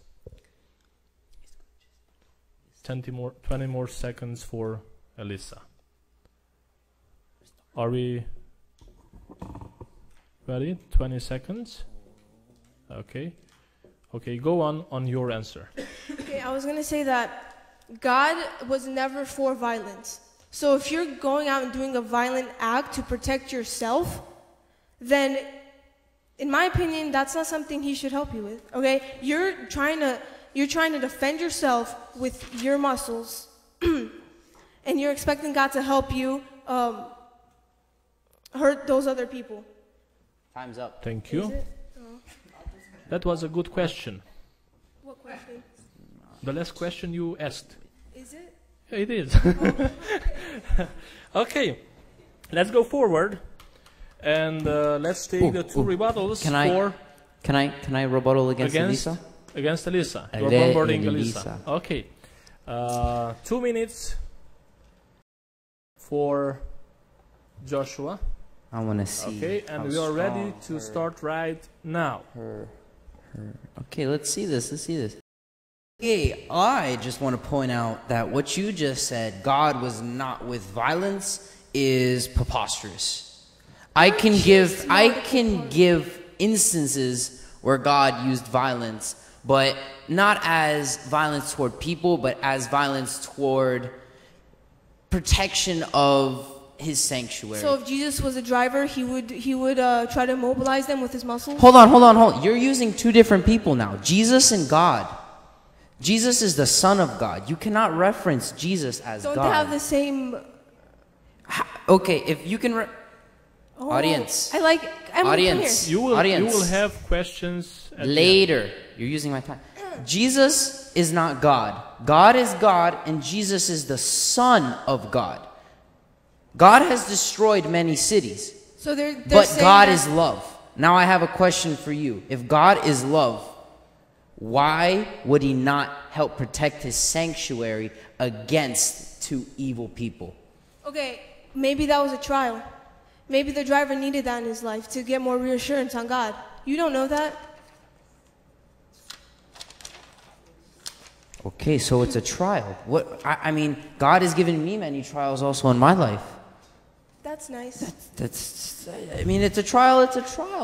20 more seconds for Elisa. Are we ready? 20 seconds. Okay. Okay, go on your answer. Okay, I was going to say that God was never for violence. So if you're going out and doing a violent act to protect yourself, then in my opinion, that's not something he should help you with. Okay? You're trying to defend yourself with your muscles and you're expecting God to help you hurt those other people. Time's up. Thank you. That was a good question. What question? The last question you asked. Is it? Yeah, it is. Okay, let's go forward and let's take the two rebuttals. Can I rebuttal against Elisa? Against Elisa. You're bombarding Elisa. Okay. 2 minutes for Joshua. I want to see. Okay, and we are ready to start right now. Okay, let's see this. Hey, I just want to point out that what you just said, God was not with violence, is preposterous. I can give instances where God used violence, but not as violence toward people, but as violence toward protection of his sanctuary. So if Jesus was a driver, he would try to mobilize them with his muscles? Hold on. You're using two different people now. Jesus and God. Jesus is the Son of God. You cannot reference Jesus as God. Don't they have the same... Okay, if you can... Audience. Audience. You will have questions later. You're using my time. Jesus is not God. God is God, and Jesus is the Son of God. God has destroyed many cities, but God is love. Now I have a question for you. If God is love, why would he not help protect his sanctuary against two evil people? Okay, maybe that was a trial. Maybe the driver needed that in his life to get more reassurance on God. You don't know that? Okay, so it's a trial. I mean, God has given me many trials also in my life. That's nice. I mean, it's a trial,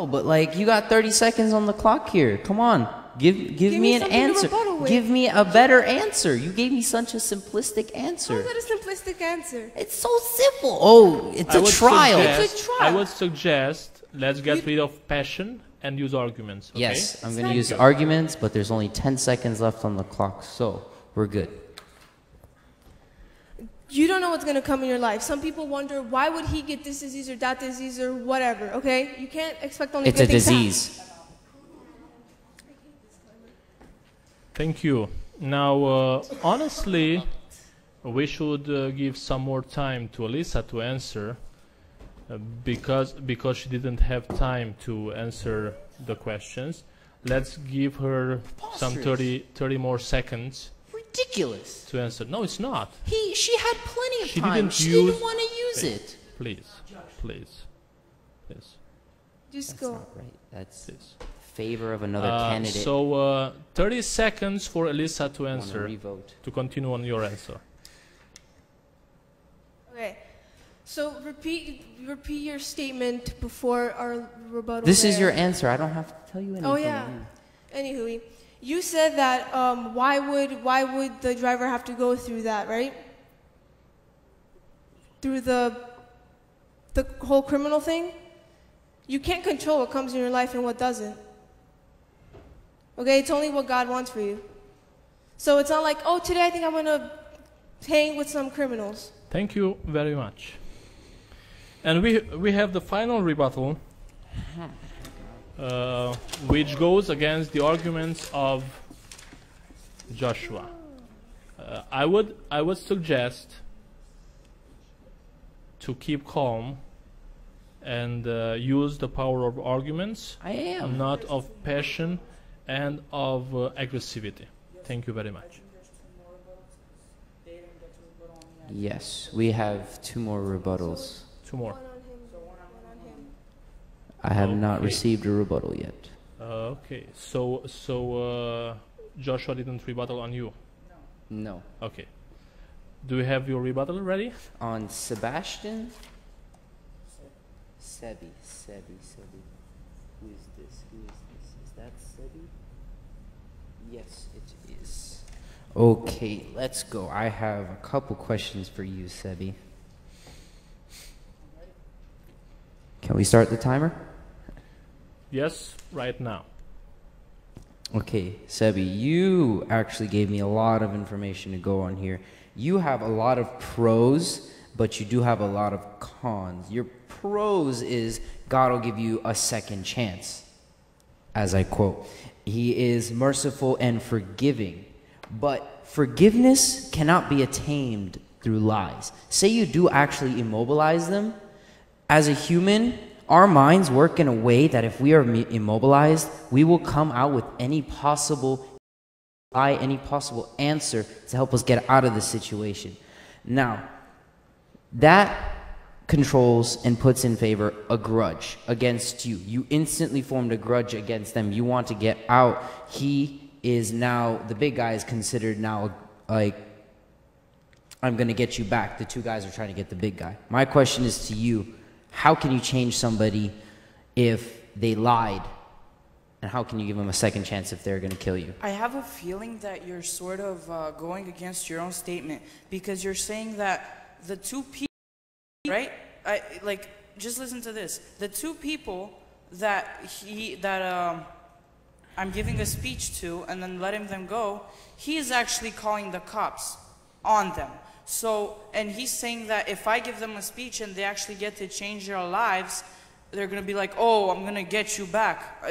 but like, you got 30 seconds on the clock here. Come on. Give me an answer. Give me a better answer. You gave me such a simplistic answer. How is that a simplistic answer? It's so simple. Oh, it's a trial. I would suggest let's get rid of passion and use arguments. Okay? Yes, I'm going to use arguments, but there's only 10 seconds left on the clock, so we're good. You don't know what's going to come in your life. Some people wonder, why would he get this disease or that disease or whatever, okay? You can't expect only good things. It's a disease. Thank you. Now, honestly, we should give some more time to Elisa to answer because she didn't have time to answer the questions. Let's give her some 30 more seconds. Ridiculous. To answer. No, it's not. She had plenty of time. She didn't want to use it. Please. Just go. That's not right. That's favor of another candidate. So 30 seconds for Elisa to answer. To continue on your answer. Okay. So repeat your statement before our rebuttal. This is your answer. I don't have to tell you anything. Oh yeah. Anywho, you said that why would the driver have to go through that, right? Through the whole criminal thing? You can't control what comes in your life and what doesn't. Okay, it's only what God wants for you. So it's not like, oh, today I think I'm gonna hang with some criminals. Thank you very much. And we have the final rebuttal, which goes against the arguments of Joshua. I would suggest to keep calm and use the power of arguments, not of passion and of aggressivity. Thank you very much. Yes, we have 2 more rebuttals. 2 more. One on him, one on him. I have not Okay. received a rebuttal yet. Okay, so Joshua didn't rebuttal on you. No. Okay. Do you have your rebuttal ready? On Sebastian? Sebi. Who is this? Is that Sebi? Yes, it is. Okay, let's go. I have a couple questions for you, Sebi. Can we start the timer? Yes, right now. Okay, Sebi, you actually gave me a lot of information to go on here. You have a lot of pros, but you do have a lot of cons. Your pros is God will give you a second chance, as I quote. He is merciful and forgiving, but forgiveness cannot be attained through lies. Say you do actually immobilize them. As a human, our minds work in a way that if we are immobilized, we will come out with any possible lie, any possible answer to help us get out of the situation. Now, that controls and puts in favor a grudge against you. You instantly formed a grudge against them. You want to get out. He is now, the big guy is considered now like, I'm going to get you back. The 2 guys are trying to get the big guy. My question is to you, how can you change somebody if they lied? And how can you give them a second chance if they're going to kill you? I have a feeling that you're sort of going against your own statement, because you're saying that the 2 people, right? Just listen to this. The 2 people that I'm giving a speech to and then letting them go, he is actually calling the cops on them. So, and he's saying that if I give them a speech and they actually get to change their lives, they're going to be like, oh, I'm going to get you back.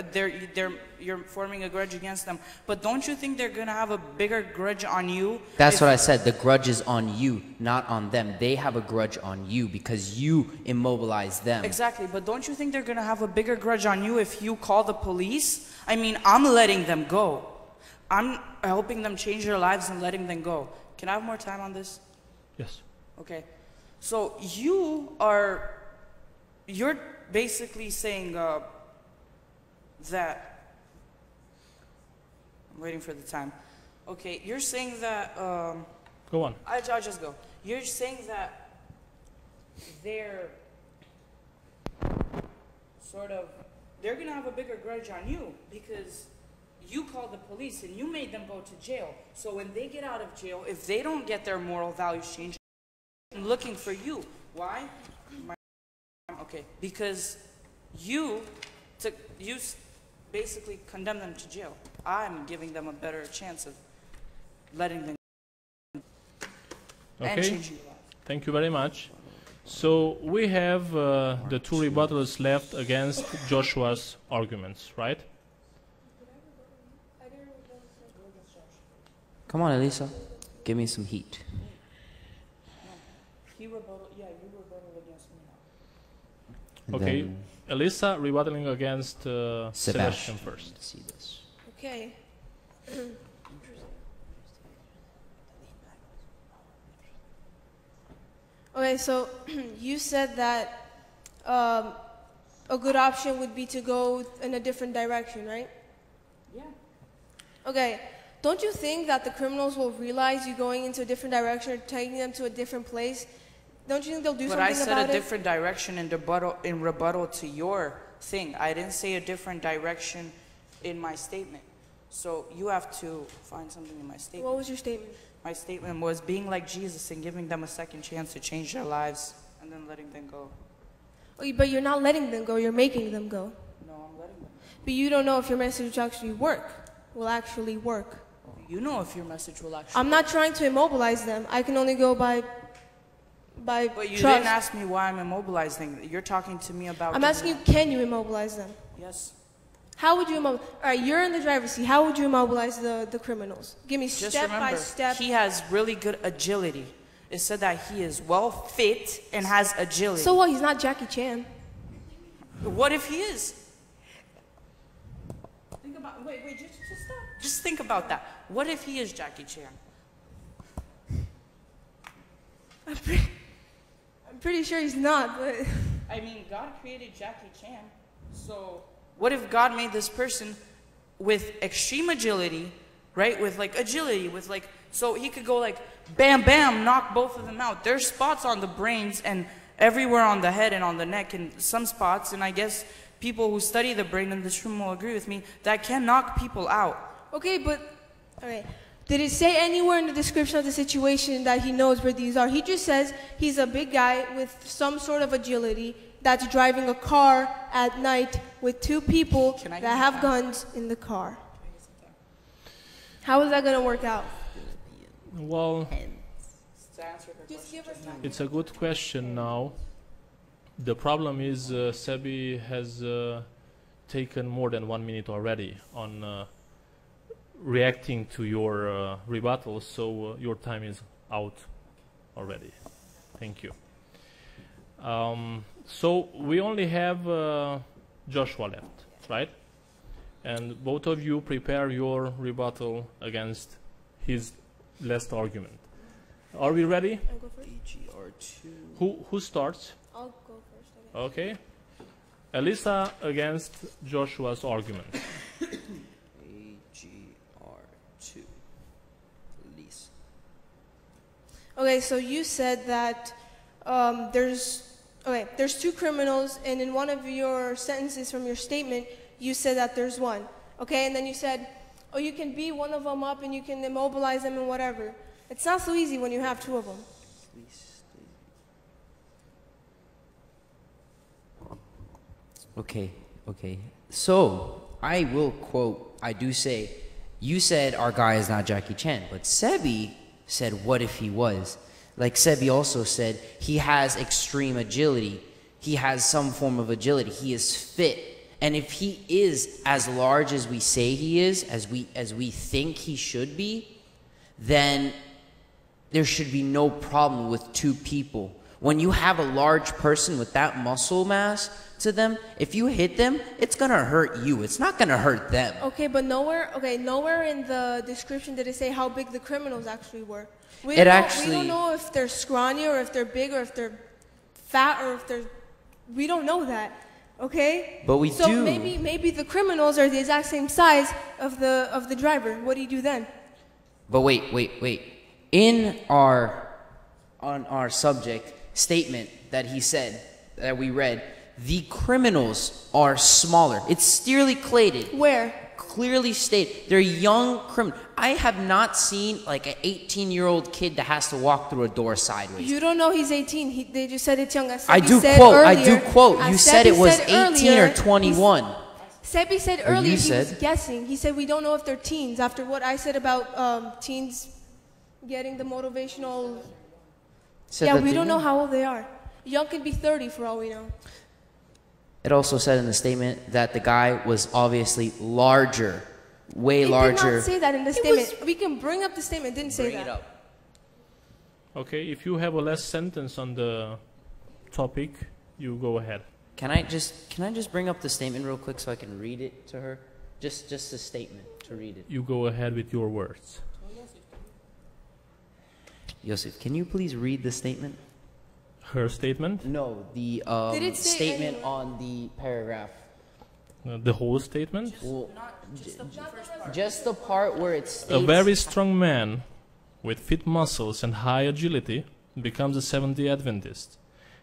You're forming a grudge against them. But don't you think they're going to have a bigger grudge on you? That's what I said. The grudge is on you, not on them. They have a grudge on you because you immobilized them. Exactly. But don't you think they're going to have a bigger grudge on you if you call the police? I mean, I'm letting them go. I'm helping them change their lives and letting them go. Can I have more time on this? Yes. Okay. So you're basically saying that, I'm waiting for the time. Okay, you're saying that, Go on. I'll just go. You're saying that they're going to have a bigger grudge on you because you called the police and you made them go to jail. So when they get out of jail, if they don't get their moral values changed, I'm looking for you. Why? Okay, because you basically condemn them to jail. I'm giving them a better chance of letting them and Okay. changing their life. Thank you very much. So we have the 2 rebuttals left against Joshua's arguments, right? Come on, Elisa. Give me some heat. You rebuttal against me now. And Okay, then Elisa rebuttaling against Sebastian first. Let's see this. Okay. Okay, so you said that a good option would be to go in a different direction, right? Yeah. Okay. Don't you think that the criminals will realize you going into a different direction or taking them to a different place? Don't you think they'll do But something I said about a it? different direction in rebuttal to your thing. I didn't say a different direction in my statement. So you have to find something in my statement. What was your statement? My statement was being like Jesus and giving them a second chance to change their lives and then letting them go. Oh, but you're not letting them go, you're making them go. No, I'm letting them go. But you don't know if your message will actually work. You know if your message will actually I'm not trying to immobilize them. I can only go by But you trust. didn't ask me why I'm immobilizing. You're talking to me about... I'm asking you, can you immobilize them? Yes. How would you immobilize? All right, you're in the driver's seat. How would you immobilize the criminals? Give me Just step by remember, step. he has really good agility. It said that he is well fit and has agility. So what? He's not Jackie Chan. What if he is? Think about. Wait, just stop. Just think about that. What if he is Jackie Chan? I'm pretty sure he's not, but I mean, God created Jackie Chan. So what if God made this person with extreme agility, right? With like agility, with like, so he could go like, bam, bam, knock both of them out. There's spots on the brains and everywhere on the head and on the neck and some spots, and I guess people who study the brain in this room will agree with me, that can knock people out. okay, but all right. Did it say anywhere in the description of the situation that he knows where these are? He just says he's a big guy with some sort of agility that's driving a car at night with two people that have guns in the car. How is that going to work out? Well, Just give us time. it's a good question now. The problem is Sebi has taken more than 1 minute already on reacting to your rebuttal, so your time is out already. Thank you. So we only have Joshua left, right? And both of you prepare your rebuttal against his last argument. Are we ready? I'll go first. Who starts? I'll go first. Okay. Okay. Elisa against Joshua's argument. AGR2. Police. Okay, so you said that there's two criminals, and in one of your sentences from your statement, you said that there's one. Okay, and then you said, oh, you can beat one of them up and you can immobilize them and whatever. It's not so easy when you have two of them. Okay. So, I will quote, I do say, you said our guy is not Jackie Chan, but Sebi said, what if he was? Like Sebi also said, he has extreme agility. He has some form of agility. He is fit. And if he is as large as we say he is, as we think he should be, then there should be no problem with two people. When you have a large person with that muscle mass to them, if you hit them, it's gonna hurt you. It's not gonna hurt them. Okay, but nowhere in the description did it say how big the criminals actually were. We It don't actually- know if they're scrawny or if they're big or if they're fat or if they're. We don't know that. Okay. But we so do. maybe the criminals are the exact same size of the driver. What do you do then? But wait. On our subject statement that he said, that we read, the criminals are smaller. It's clearly stated. Where? Clearly stated. They're young criminals. I have not seen like an 18-year-old kid that has to walk through a door sideways. You don't know he's 18. They just said it's young. As I Sebi do said quote. earlier- You as said Sebi it was said 18 earlier, or 21. Sebi said Or you earlier he was said. guessing. He said we don't know if they're teens. After what I said about teens getting the motivational. Said Yeah, that we they don't knew. know how old they are. Young could be 30 for all we know. It also said in the statement that the guy was obviously larger, way It larger. did not say that in the statement. We can bring up the statement. It didn't say Bring that. it up. Okay, if you have a last sentence on the topic, you go ahead. Can I just bring up the statement real quick so I can read it to her? Just the statement to read it. You go ahead with your words. Yosef, can you please read the statement? Her statement, No, the Did it say statement anywhere? on the paragraph. the whole statement. Well, just the part where it states. A very strong man with fit muscles and high agility becomes a Seventh-day Adventist.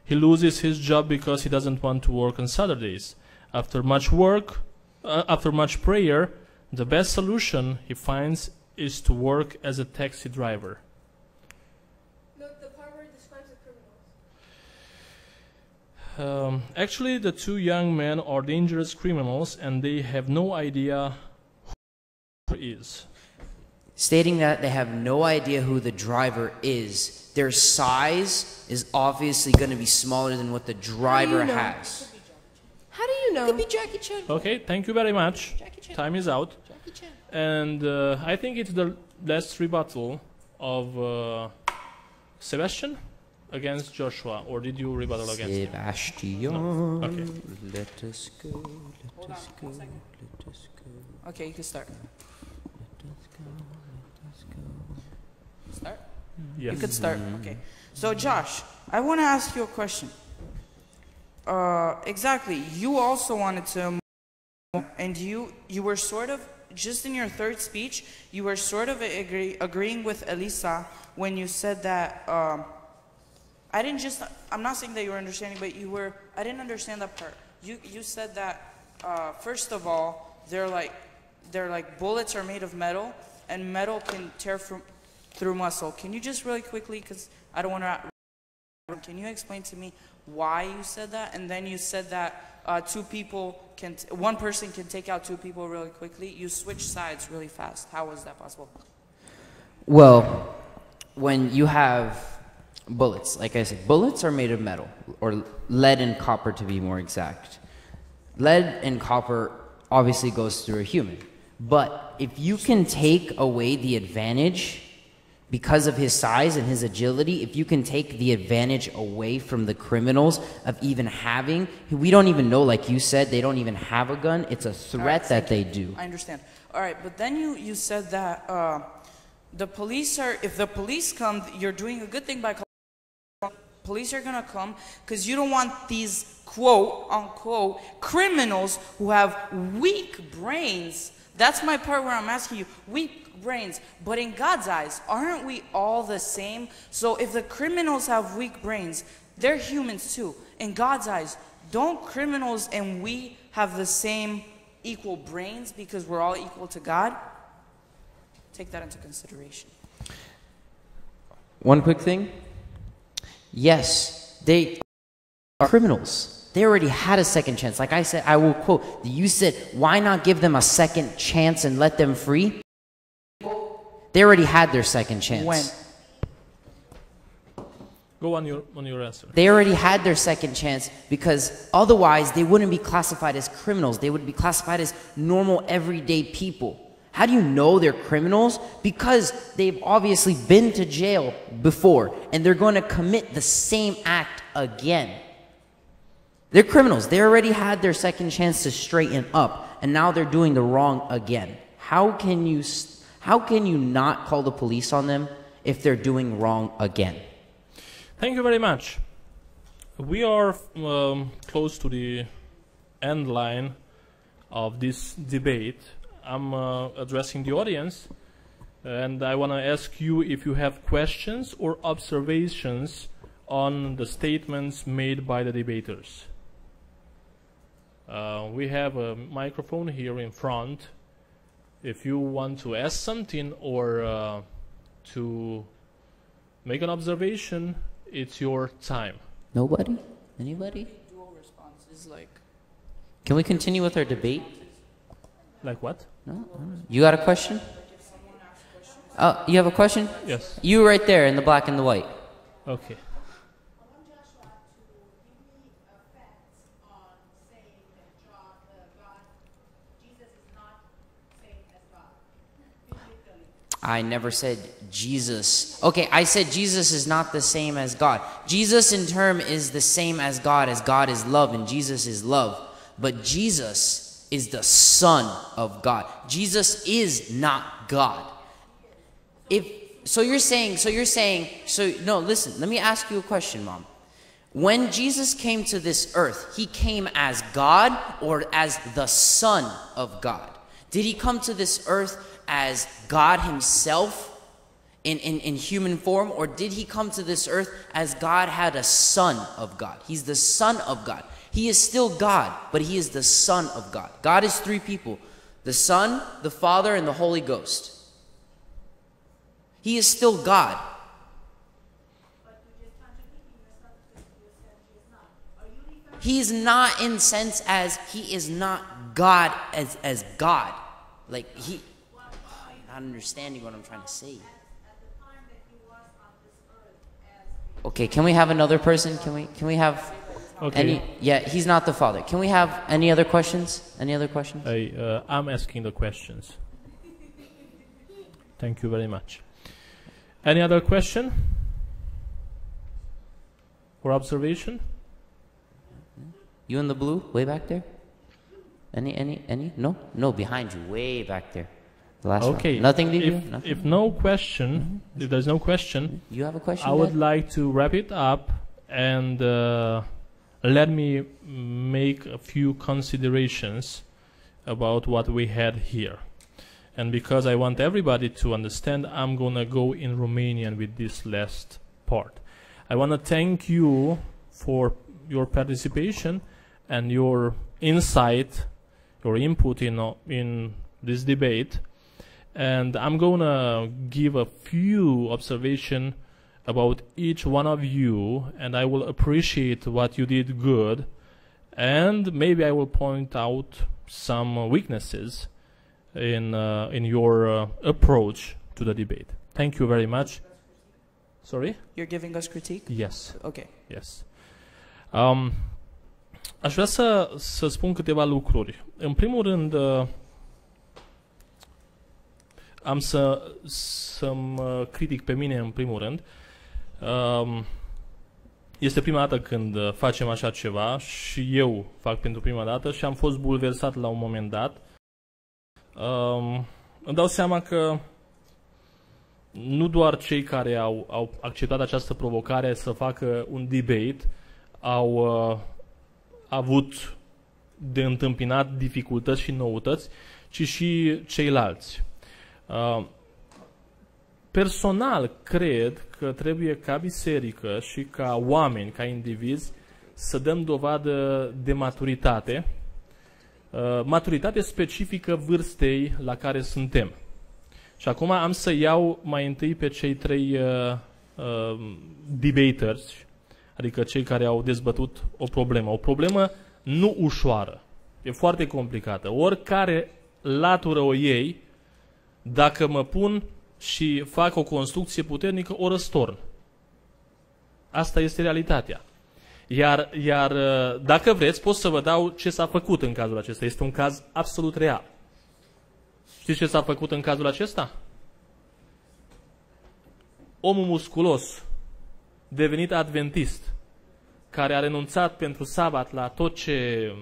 He loses his job because he doesn't want to work on Saturdays. After much prayer, The best solution he finds is to work as a taxi driver. No, the part where it describes the criminals. Actually, the two young men are dangerous criminals and they have no idea who he is. Stating that they have no idea who the driver is. Their size is obviously going to be smaller than what the driver know? has. How do you know? Jackie Chan. Okay, thank you very much. Time is out. And I think it's the last rebuttal of Sebastian against Joshua. Or did you rebuttal against him? Sebastian. No. Okay. Let us go. Let us go. Let us go. Okay, you can start. Start? Yes. You could start. Okay. So, Josh, I want to ask you a question. Exactly. You also wanted to, and you were sort of, just in your third speech, you were sort of agreeing with Elisa when you said that, I'm not saying that you were understanding, but I didn't understand that part. You said that, first of all, they're like bullets are made of metal, and metal can tear through muscle. Can you just really quickly, because I don't want to, can you explain to me why you said that? And then you said that one person can take out two people really quickly. You switch sides really fast. How was that possible? Well, when you have bullets, like I said, bullets are made of metal, or lead and copper to be more exact. Lead and copper obviously goes through a human. But if you can take away the advantage because of his size and his agility, if you can take the advantage away from the criminals of even having, we don't even know, like you said, they don't even have a gun. It's a threat that they do. I understand. All right, but then you said that if the police come, you're doing a good thing by calling. Police are going to come because you don't want these quote unquote criminals who have weak brains. That's my part where I'm asking you, weak brains. But in God's eyes, aren't we all the same? So if the criminals have weak brains, they're humans too. In God's eyes, don't criminals and we have the same equal brains because we're all equal to God? Take that into consideration. One quick thing. Yes, they are criminals. They already had a second chance. Like I said, I will quote, you said, why not give them a second chance and let them free? They already had their second chance. When? Go on your answer. They already had their second chance because otherwise they wouldn't be classified as criminals. They would be classified as normal, everyday people. How do you know they're criminals? Because they've obviously been to jail before and they're going to commit the same act again. They're criminals. They already had their second chance to straighten up, and now they're doing the wrong again. How can you not call the police on them if they're doing wrong again? Thank you very much. We are close to the end line of this debate. I'm addressing the audience, and I want to ask you if you have questions or observations on the statements made by the debaters. We have a microphone here in front. If you want to ask something or to make an observation, it's your time. Nobody? Anybody? Dual responses, like. Can we continue with our debate? Like what? No? You got a question? Oh, you have a question? Yes. You right there in the black and the white. Okay. I never said Jesus. Okay, I said Jesus is not the same as God. Jesus in term is the same as God is love, and Jesus is love. But Jesus is the Son of God. Jesus is not God. No, listen, let me ask you a question, Mom. When Jesus came to this earth, he came as God or as the Son of God? Did he come to this earth as God himself in human form, or did he come to this earth as God had a son of God? He's the Son of God. He is still God, but he is the Son of God. God is three people. The Son, the Father, and the Holy Ghost. He is still God. He is not in sense as he is not God as God. Like he, you're not understanding what I'm trying to say. Okay, can we have another person? Can we have any? Yeah, he's not the Father. Can we have any other questions? Any other questions? I'm asking the questions. Thank you very much. Any other question or observation? You in the blue, way back there? Any? No? No, behind you, way back there. The last Okay. one. Nothing to you? Nothing? If no question, if there's no question, You have a question, I would Dad? like to wrap it up and let me make a few considerations about what we had here. And because I want everybody to understand, I'm going to go in Romanian with this last part. I want to thank you for your participation and your insight, your input in this debate. And I'm going to give a few observations about each one of you, and I will appreciate what you did good, and maybe I will point out some weaknesses in your approach to the debate. Thank you very much. Sorry? You're giving us critique? Yes. Okay. Yes. Aș vrea să spun câteva lucruri. În primul rând, am să-mi critic pe mine în primul rând. Este prima dată când facem așa ceva și eu fac pentru prima dată și am fost bulversat la un moment dat. Îmi dau seama că nu doar cei care au acceptat această provocare să facă un debate au avut de întâmpinat dificultăți și noutăți, ci și ceilalți. Personal, cred că trebuie ca biserică și ca oameni, ca indivizi, să dăm dovadă de maturitate, maturitate specifică vârstei la care suntem. Și acum am să iau mai întâi pe cei trei debaters, adică cei care au dezbătut o problemă nu ușoară, e foarte complicată. Oricare latură o iei, dacă mă pun și fac o construcție puternică, o răstorn. Asta este realitatea. Iar dacă vreți, pot să vă dau ce s-a făcut în cazul acesta. Este un caz absolut real. Știți ce s-a făcut în cazul acesta? Omul musculos, devenit adventist, care a renunțat pentru sabat la tot ce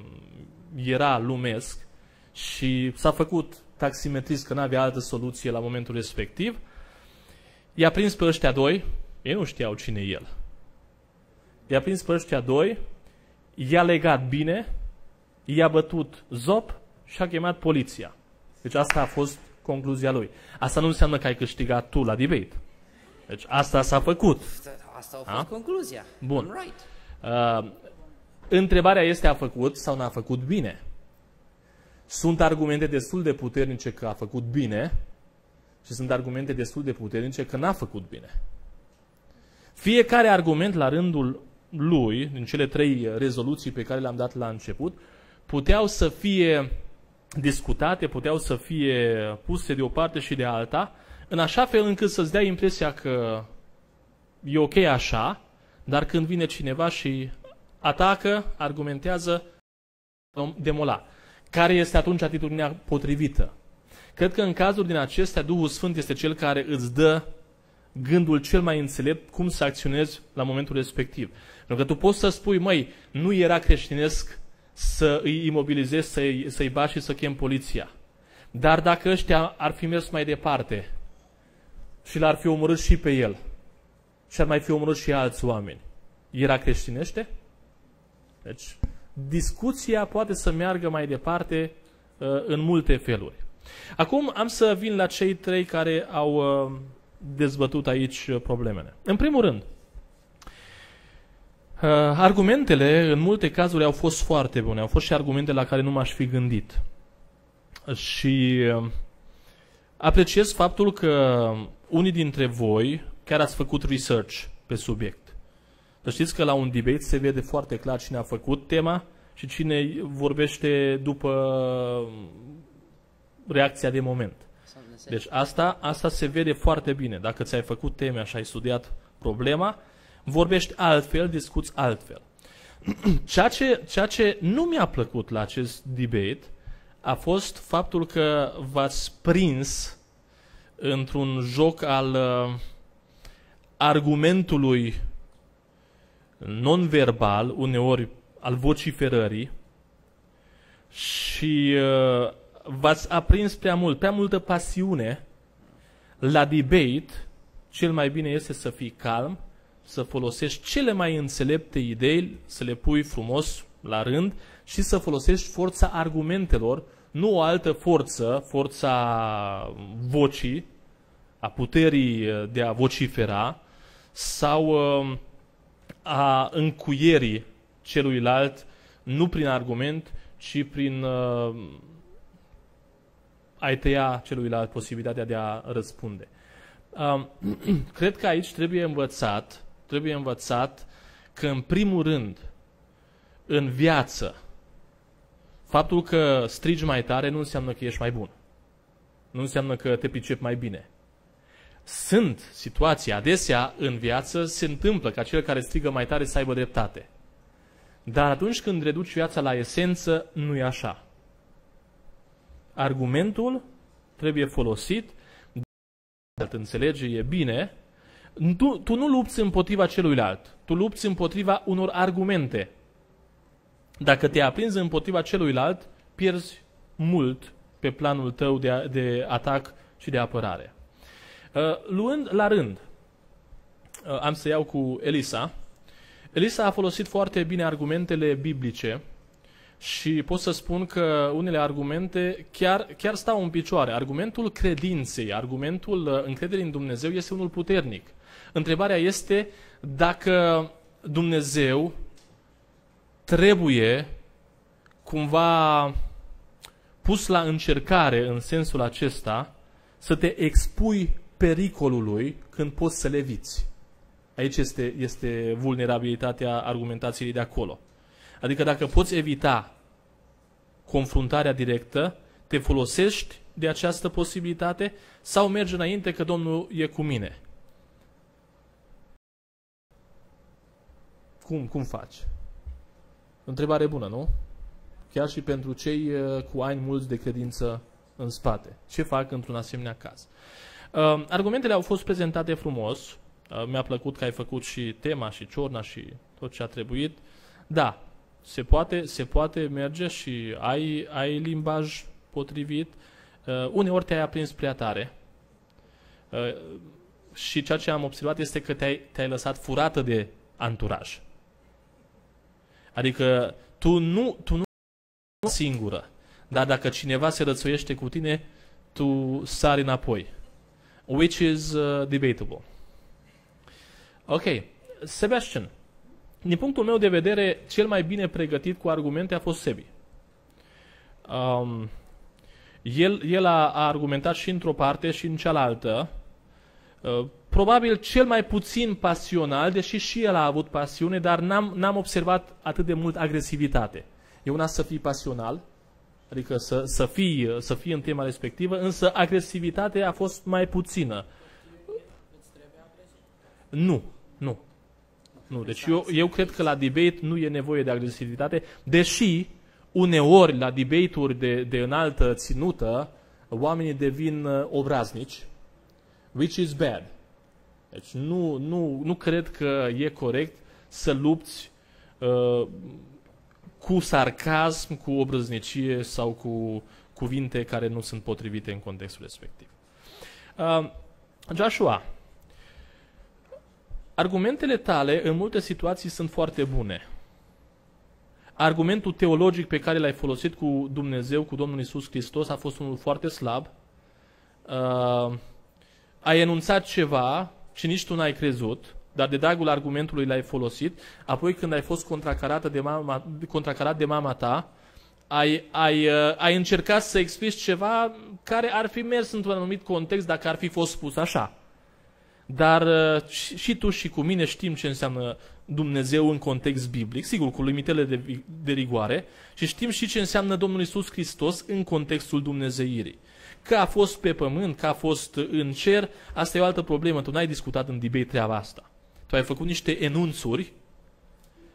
era lumesc și s-a făcut taximetrist că n-avea altă soluție la momentul respectiv, i-a prins pe ăștia doi, ei nu știau cine e el. I-a prins pe ăștia doi, i-a legat bine, i-a bătut zop și a chemat poliția. Deci asta a fost concluzia lui. Asta nu înseamnă că ai câștigat tu la debate. Deci asta s-a făcut. Asta a fost concluzia. Bun. Right. Întrebarea este, a făcut sau n-a făcut bine? Sunt argumente destul de puternice că a făcut bine și sunt argumente destul de puternice că n-a făcut bine. Fiecare argument la rândul lui, din cele trei rezoluții pe care le-am dat la început, puteau să fie discutate, puteau să fie puse de o parte și de alta, în așa fel încât să-ți dea impresia că e ok așa, dar când vine cineva și atacă, argumentează, demola. Care este atunci atitudinea potrivită? Cred că în cazuri din acestea, Duhul Sfânt este cel care îți dă gândul cel mai înțelept cum să acționezi la momentul respectiv. Pentru că tu poți să spui, măi, nu era creștinesc să îi imobilizezi, să-i bași și să chem poliția. Dar dacă ăștia ar fi mers mai departe și l-ar fi omorât și pe el și ar mai fi omorât și alți oameni, era creștinește? Deci, discuția poate să meargă mai departe în multe feluri. Acum am să vin la cei trei care au dezbătut aici problemele. În primul rând, argumentele în multe cazuri au fost foarte bune, au fost și argumente la care nu m-aș fi gândit. Și apreciez faptul că unii dintre voi chiar ați făcut research pe subiect. Să știți că la un debate se vede foarte clar cine a făcut tema și cine vorbește după reacția de moment. Deci asta se vede foarte bine. Dacă ți-ai făcut teme și ai studiat problema, vorbești altfel, discuți altfel. Ceea ce nu mi-a plăcut la acest debate a fost faptul că v-ați prins într-un joc al argumentului non-verbal, uneori al vociferării, și v-ați aprins prea multă pasiune. La debate, cel mai bine este să fii calm, să folosești cele mai înțelepte idei, să le pui frumos la rând și să folosești forța argumentelor, nu o altă forță, forța vocii, a puterii de a vocifera sau a încuierii celuilalt, nu prin argument, ci prin a-i tăia celuilalt posibilitatea de a răspunde. Cred că aici trebuie învățat că, în primul rând, în viață, faptul că strigi mai tare nu înseamnă că ești mai bun. Nu înseamnă că te pricepi mai bine. Sunt situații, adesea în viață se întâmplă ca cel care strigă mai tare să aibă dreptate. Dar atunci când reduci viața la esență, nu e așa. Argumentul trebuie folosit, dacă înțelege, e bine. Tu nu lupți împotriva celuilalt, tu lupți împotriva unor argumente. Dacă te aprinzi împotriva celuilalt, pierzi mult pe planul tău de atac și de apărare. Luând la rând, am să iau cu Elisa. Elisa a folosit foarte bine argumentele biblice și pot să spun că unele argumente chiar stau în picioare. Argumentul credinței, argumentul încrederii în Dumnezeu este unul puternic. Întrebarea este dacă Dumnezeu trebuie cumva pus la încercare în sensul acesta să te expui pericolului când poți să le eviți. Aici este vulnerabilitatea argumentației de acolo. Adică dacă poți evita confruntarea directă, te folosești de această posibilitate sau mergi înainte că Domnul e cu mine. Cum faci? Întrebare bună, nu? Chiar și pentru cei cu ani mulți de credință în spate. Ce fac într-un asemenea caz? Argumentele au fost prezentate frumos. Mi-a plăcut că ai făcut și tema și ciorna și tot ce a trebuit. Da, se poate merge și ai limbaj potrivit. Uneori te-ai aprins prea tare. Și ceea ce am observat este că te-ai lăsat furată de anturaj. Adică tu nu singură, dar dacă cineva se rățuiește cu tine, tu sari înapoi. Which is debatable. Ok, Sebastian. Din punctul meu de vedere, cel mai bine pregătit cu argumente a fost Sebi. El a argumentat și într-o parte și în cealaltă. Probabil cel mai puțin pasional, deși și el a avut pasiune, dar n-am observat atât de mult agresivitate. E una să fii pasional, adică să fii în tema respectivă, însă agresivitatea a fost mai puțină. Nu. Deci eu cred că la debate nu e nevoie de agresivitate, deși uneori la debate-uri de înaltă ținută, oamenii devin obraznici, which is bad. Deci nu cred că e corect să lupți cu sarcasm, cu obrăznicie sau cu cuvinte care nu sunt potrivite în contextul respectiv. Joshua, argumentele tale în multe situații sunt foarte bune. Argumentul teologic pe care l-ai folosit cu Dumnezeu, cu Domnul Iisus Hristos, a fost unul foarte slab. Ai enunțat ceva și nici tu n-ai crezut, dar de dragul argumentului l-ai folosit. Apoi când ai fost contracarat de mama ta, ai încercat să explici ceva care ar fi mers într-un anumit context dacă ar fi fost spus așa. Dar și tu și cu mine știm ce înseamnă Dumnezeu în context biblic, sigur, cu limitele de rigoare, și știm și ce înseamnă Domnul Iisus Hristos în contextul dumnezeirii. Că a fost pe pământ, că a fost în cer, asta e o altă problemă. Tu n-ai discutat în debate treaba asta. Tu ai făcut niște enunțuri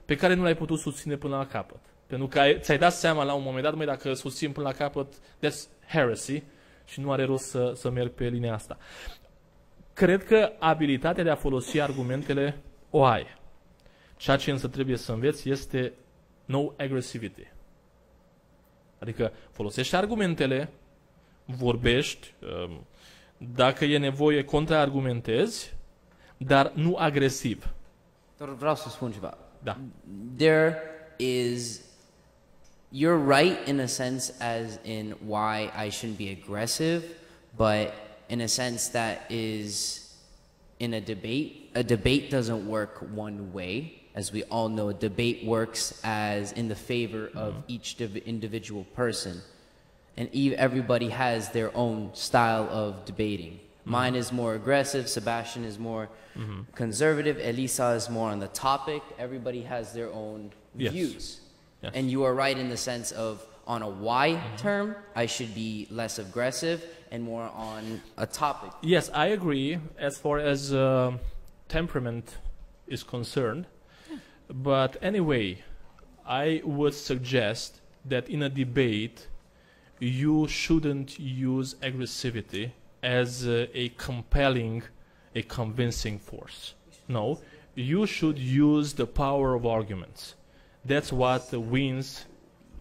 pe care nu le-ai putut susține până la capăt. Pentru că ți-ai dat seama la un moment dat, dacă susțin până la capăt, that's heresy și nu are rost să merg pe linia asta. Cred că abilitatea de a folosi argumentele o ai. Ceea ce însă trebuie să înveți este no aggressivity. Adică folosești argumentele, vorbești, dacă e nevoie, contraargumentezi, dar nu agresiv. Doar vreau să spun ceva. Da. There is, you're right in a sense as in why I shouldn't be aggressive, but in a sense that is in a debate doesn't work one way. As we all know, a debate works as in the favor of each individual person. And everybody has their own style of debating. Mine is more aggressive, Sebastian is more conservative, Elisa is more on the topic. Everybody has their own views. Yes. And you are right in the sense of, on a why term, I should be less aggressive and more on a topic. Yes, I agree as far as temperament is concerned. But anyway, I would suggest that in a debate, you shouldn't use aggressivity as a compelling, a convincing force. No, you should use the power of arguments. That's what wins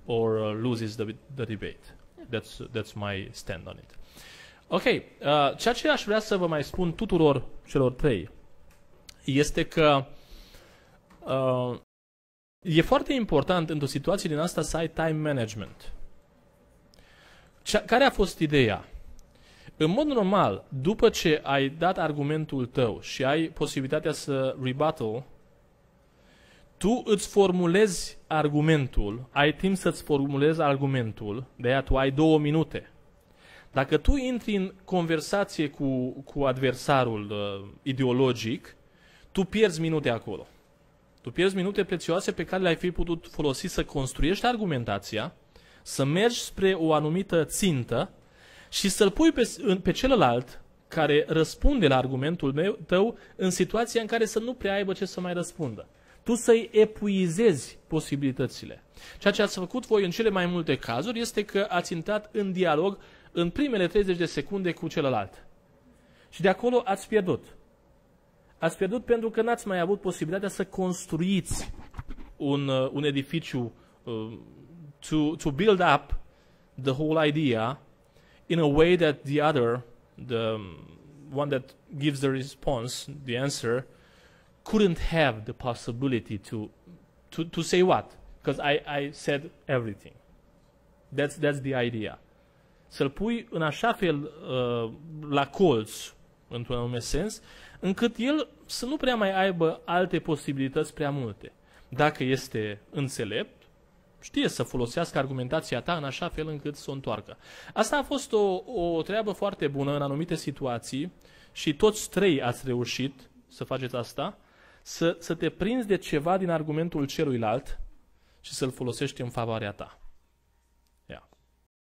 or loses the debate. That's my stand on it. Ok, ceea ce aș vrea să vă mai spun tuturor celor trei este că e foarte important într-o situație din asta să ai time management. Care a fost ideea? În mod normal, după ce ai dat argumentul tău și ai posibilitatea să rebuttal, tu îți formulezi argumentul, ai timp să-ți formulezi argumentul, de aia tu ai 2 minute. Dacă tu intri în conversație cu adversarul ideologic, tu pierzi minute acolo. Tu pierzi minute prețioase pe care le-ai fi putut folosi să construiești argumentația, să mergi spre o anumită țintă și să-l pui pe celălalt care răspunde la argumentul tău în situația în care să nu prea aibă ce să mai răspundă. Tu să-i epuizezi posibilitățile. Ceea ce ați făcut voi în cele mai multe cazuri este că ați intrat în dialog în primele 30 de secunde cu celălalt. Și de acolo ați pierdut. Ați pierdut pentru că n-ați mai avut posibilitatea să construiți un edificiu, to build up the whole idea in a way that the other, the one that gives the response, the answer, couldn't have the possibility to say what? Because I said everything. That's the idea. Să-l pui în așa fel la colț, într-un anume sens, încât el să nu prea mai aibă alte posibilități prea multe. Dacă este înțelept, știe să folosească argumentația ta în așa fel încât să o întoarcă. Asta a fost o treabă foarte bună în anumite situații și toți trei ați reușit să faceți asta, să te prinzi de ceva din argumentul celuilalt și să-l folosești în favoarea ta.